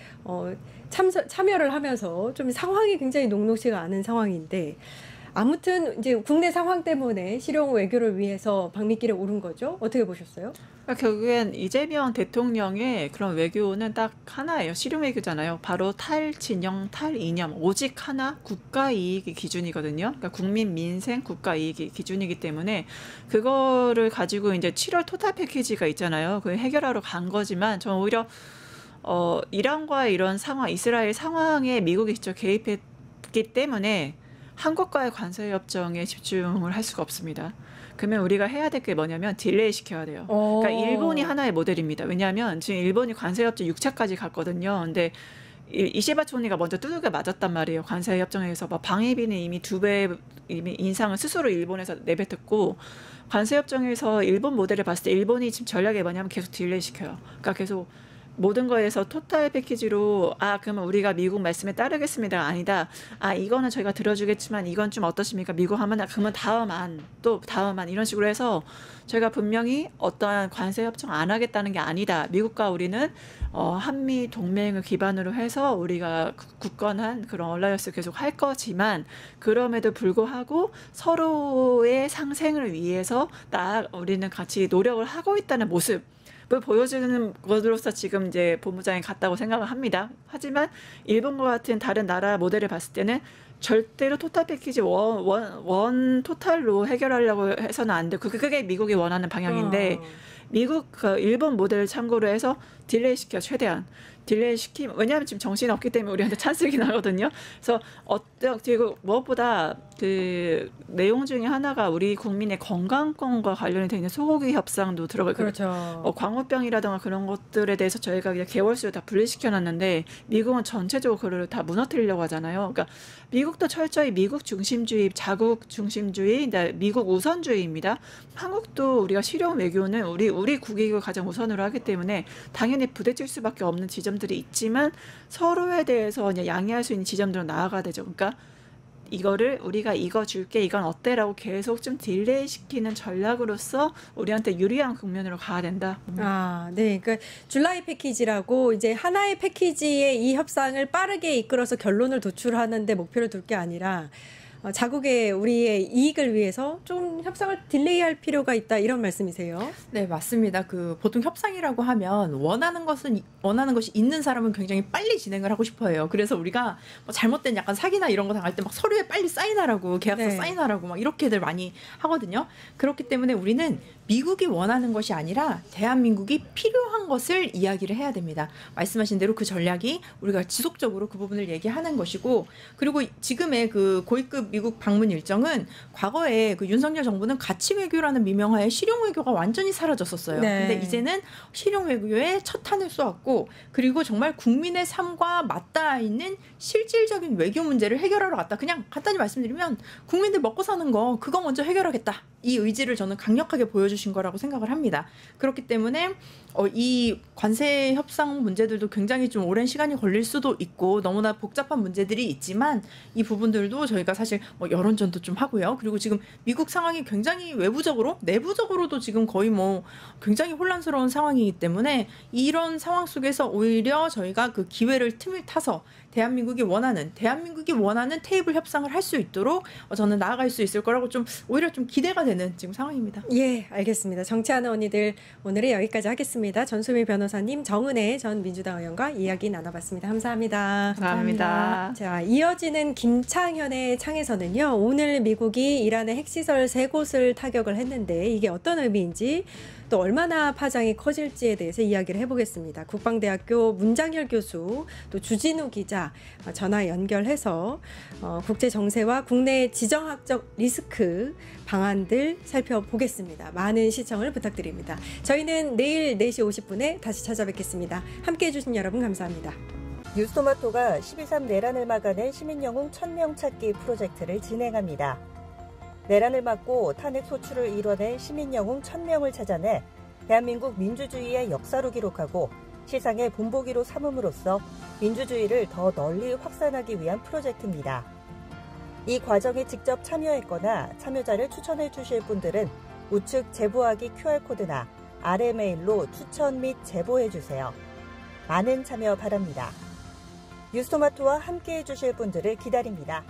참여를 하면서 좀 상황이 굉장히 녹록지가 않은 상황인데, 아무튼 이제 국내 상황 때문에 실용 외교를 위해서 방미길에 오른 거죠. 어떻게 보셨어요? 그러니까 결국엔 이재명 대통령의 그런 외교는 딱 하나예요. 실용 외교잖아요. 바로 탈진영, 탈이념, 오직 하나, 국가 이익이 기준이거든요. 그러니까 국민 민생, 국가 이익이 기준이기 때문에 그거를 가지고 이제 7월 토탈 패키지가 있잖아요. 그 해결하러 간 거지만 저는 오히려 이란과 이런 상황, 이스라엘 상황에 미국이 직접 개입했기 때문에 한국과의 관세 협정에 집중을 할 수가 없습니다. 그러면 우리가 해야 될 게 뭐냐면 딜레이 시켜야 돼요. 그러니까 일본이 하나의 모델입니다. 왜냐하면 지금 일본이 관세협정 6차까지 갔거든요. 근데 이시바 총리가 먼저 두들겨 맞았단 말이에요. 관세협정에서 방위비는 이미 2배 이미 인상을 스스로 일본에서 내뱉었고 관세협정에서 일본 모델을 봤을 때 일본이 지금 전략이 뭐냐면 계속 딜레이 시켜요. 그러니까 계속 모든 거에서 토탈 패키지로 그러면 우리가 미국 말씀에 따르겠습니다가 아니다. 이거는 저희가 들어주겠지만 이건 좀 어떠십니까? 미국 하면 그러면 다음 안 이런 식으로 해서 저희가 분명히 어떠한 관세 협정 안 하겠다는 게 아니다. 미국과 우리는 한미 동맹을 기반으로 해서 우리가 굳건한 그런 얼라이언스 계속 할 거지만 그럼에도 불구하고 서로의 상생을 위해서 우리는 같이 노력을 하고 있다는 모습. 보여주는 것으로서 지금 이제 본부장이 갔다고 생각을 합니다. 하지만 일본과 같은 다른 나라 모델을 봤을 때는 절대로 토탈 패키지 원 토탈로 해결하려고 해서는 안 돼. 그게 미국이 원하는 방향인데 미국 일본 모델을 참고로 해서 딜레이 시켜 최대한 딜레이 시키면 왜냐하면 지금 정신이 없기 때문에 우리한테 찬스긴 하거든요. 그래서 그리고 무엇보다 그 내용 중에 하나가 우리 국민의 건강권과 관련이 되어 있는 소고기 협상도 들어가 그렇죠. 광우병이라든가 그런 것들에 대해서 저희가 그냥 개월수로 다 분리시켜놨는데 미국은 전체적으로 그걸 다 무너뜨리려고 하잖아요. 그러니까 미국도 철저히 미국 중심주의, 자국 중심주의, 미국 우선주의입니다. 한국도 우리가 실용 외교는 우리 국익을 가장 우선으로 하기 때문에 당연히 부대낄 수밖에 없는 지점들이 있지만 서로에 대해서 그냥 양해할 수 있는 지점들로 나아가야 되죠. 그러니까 이거를 우리가 이거 줄게 이건 어때라고 계속 좀 딜레이 시키는 전략으로서 우리한테 유리한 국면으로 가야 된다. 네. 그러니까 줄라이 패키지라고 이제 하나의 패키지의 이 협상을 빠르게 이끌어서 결론을 도출하는데 목표를 둘 게 아니라 자국의 우리의 이익을 위해서 좀 협상을 딜레이할 필요가 있다 이런 말씀이세요? 네, 맞습니다. 보통 협상이라고 하면 원하는 것이 있는 사람은 굉장히 빨리 진행을 하고 싶어해요. 그래서 우리가 잘못된 약간 사기나 이런 거 당할 때 막 서류에 빨리 사인하라고 계약서 사인하라고 막 이렇게들 많이 하거든요. 그렇기 때문에 우리는 미국이 원하는 것이 아니라 대한민국이 필요한 것을 이야기를 해야 됩니다. 말씀하신 대로 그 전략이 우리가 지속적으로 그 부분을 얘기하는 것이고 그리고 지금의 그 고위급 미국 방문 일정은 과거에 그 윤석열 정부는 가치 외교라는 미명하에 실용 외교가 완전히 사라졌었어요. 근데 이제는 실용 외교에 첫 탄을 쏘았고 그리고 정말 국민의 삶과 맞닿아 있는 실질적인 외교 문제를 해결하러 갔다. 그냥 간단히 말씀드리면 국민들 먹고 사는 거 그거 먼저 해결하겠다. 이 의지를 저는 강력하게 보여주신 거라고 생각을 합니다. 그렇기 때문에 이 관세 협상 문제들도 굉장히 좀 오랜 시간이 걸릴 수도 있고 너무나 복잡한 문제들이 있지만 이 부분들도 저희가 사실 여론전도 좀 하고요. 그리고 지금 미국 상황이 굉장히 외부적으로 내부적으로도 지금 거의 굉장히 혼란스러운 상황이기 때문에 이런 상황 속에서 오히려 저희가 그 틈을 타서 대한민국이 원하는 테이블 협상을 할 수 있도록 저는 나아갈 수 있을 거라고 오히려 좀 기대가 되는 지금 상황입니다. 예, 알겠습니다. 정치하는 언니들 오늘은 여기까지 하겠습니다. 전소미 변호사님, 정은혜 전 민주당 의원과 이야기 나눠봤습니다. 감사합니다. 감사합니다. 자, 이어지는 김창현의 창에서는요. 오늘 미국이 이란의 핵시설 3곳을 타격을 했는데 이게 어떤 의미인지 또 얼마나 파장이 커질지에 대해서 이야기를 해보겠습니다. 국방대학교 문장열 교수 또 주진우 기자 전화 연결해서 국제 정세와 국내 지정학적 리스크 방안들 살펴보겠습니다. 많은 시청을 부탁드립니다. 저희는 내일 4시 50분에 다시 찾아뵙겠습니다. 함께해 주신 여러분 감사합니다. 뉴스토마토가 12.3 내란을 막아낸 시민영웅 1000명 찾기 프로젝트를 진행합니다. 내란을 막고 탄핵 소추를 이뤄낸 시민영웅 1000명을 찾아내 대한민국 민주주의의 역사로 기록하고 시상의 본보기로 삼음으로써 민주주의를 더 널리 확산하기 위한 프로젝트입니다. 이 과정에 직접 참여했거나 참여자를 추천해 주실 분들은 우측 제보하기 QR코드나 아래 메일로 추천 및 제보해 주세요. 많은 참여 바랍니다. 뉴스토마토와 함께해 주실 분들을 기다립니다.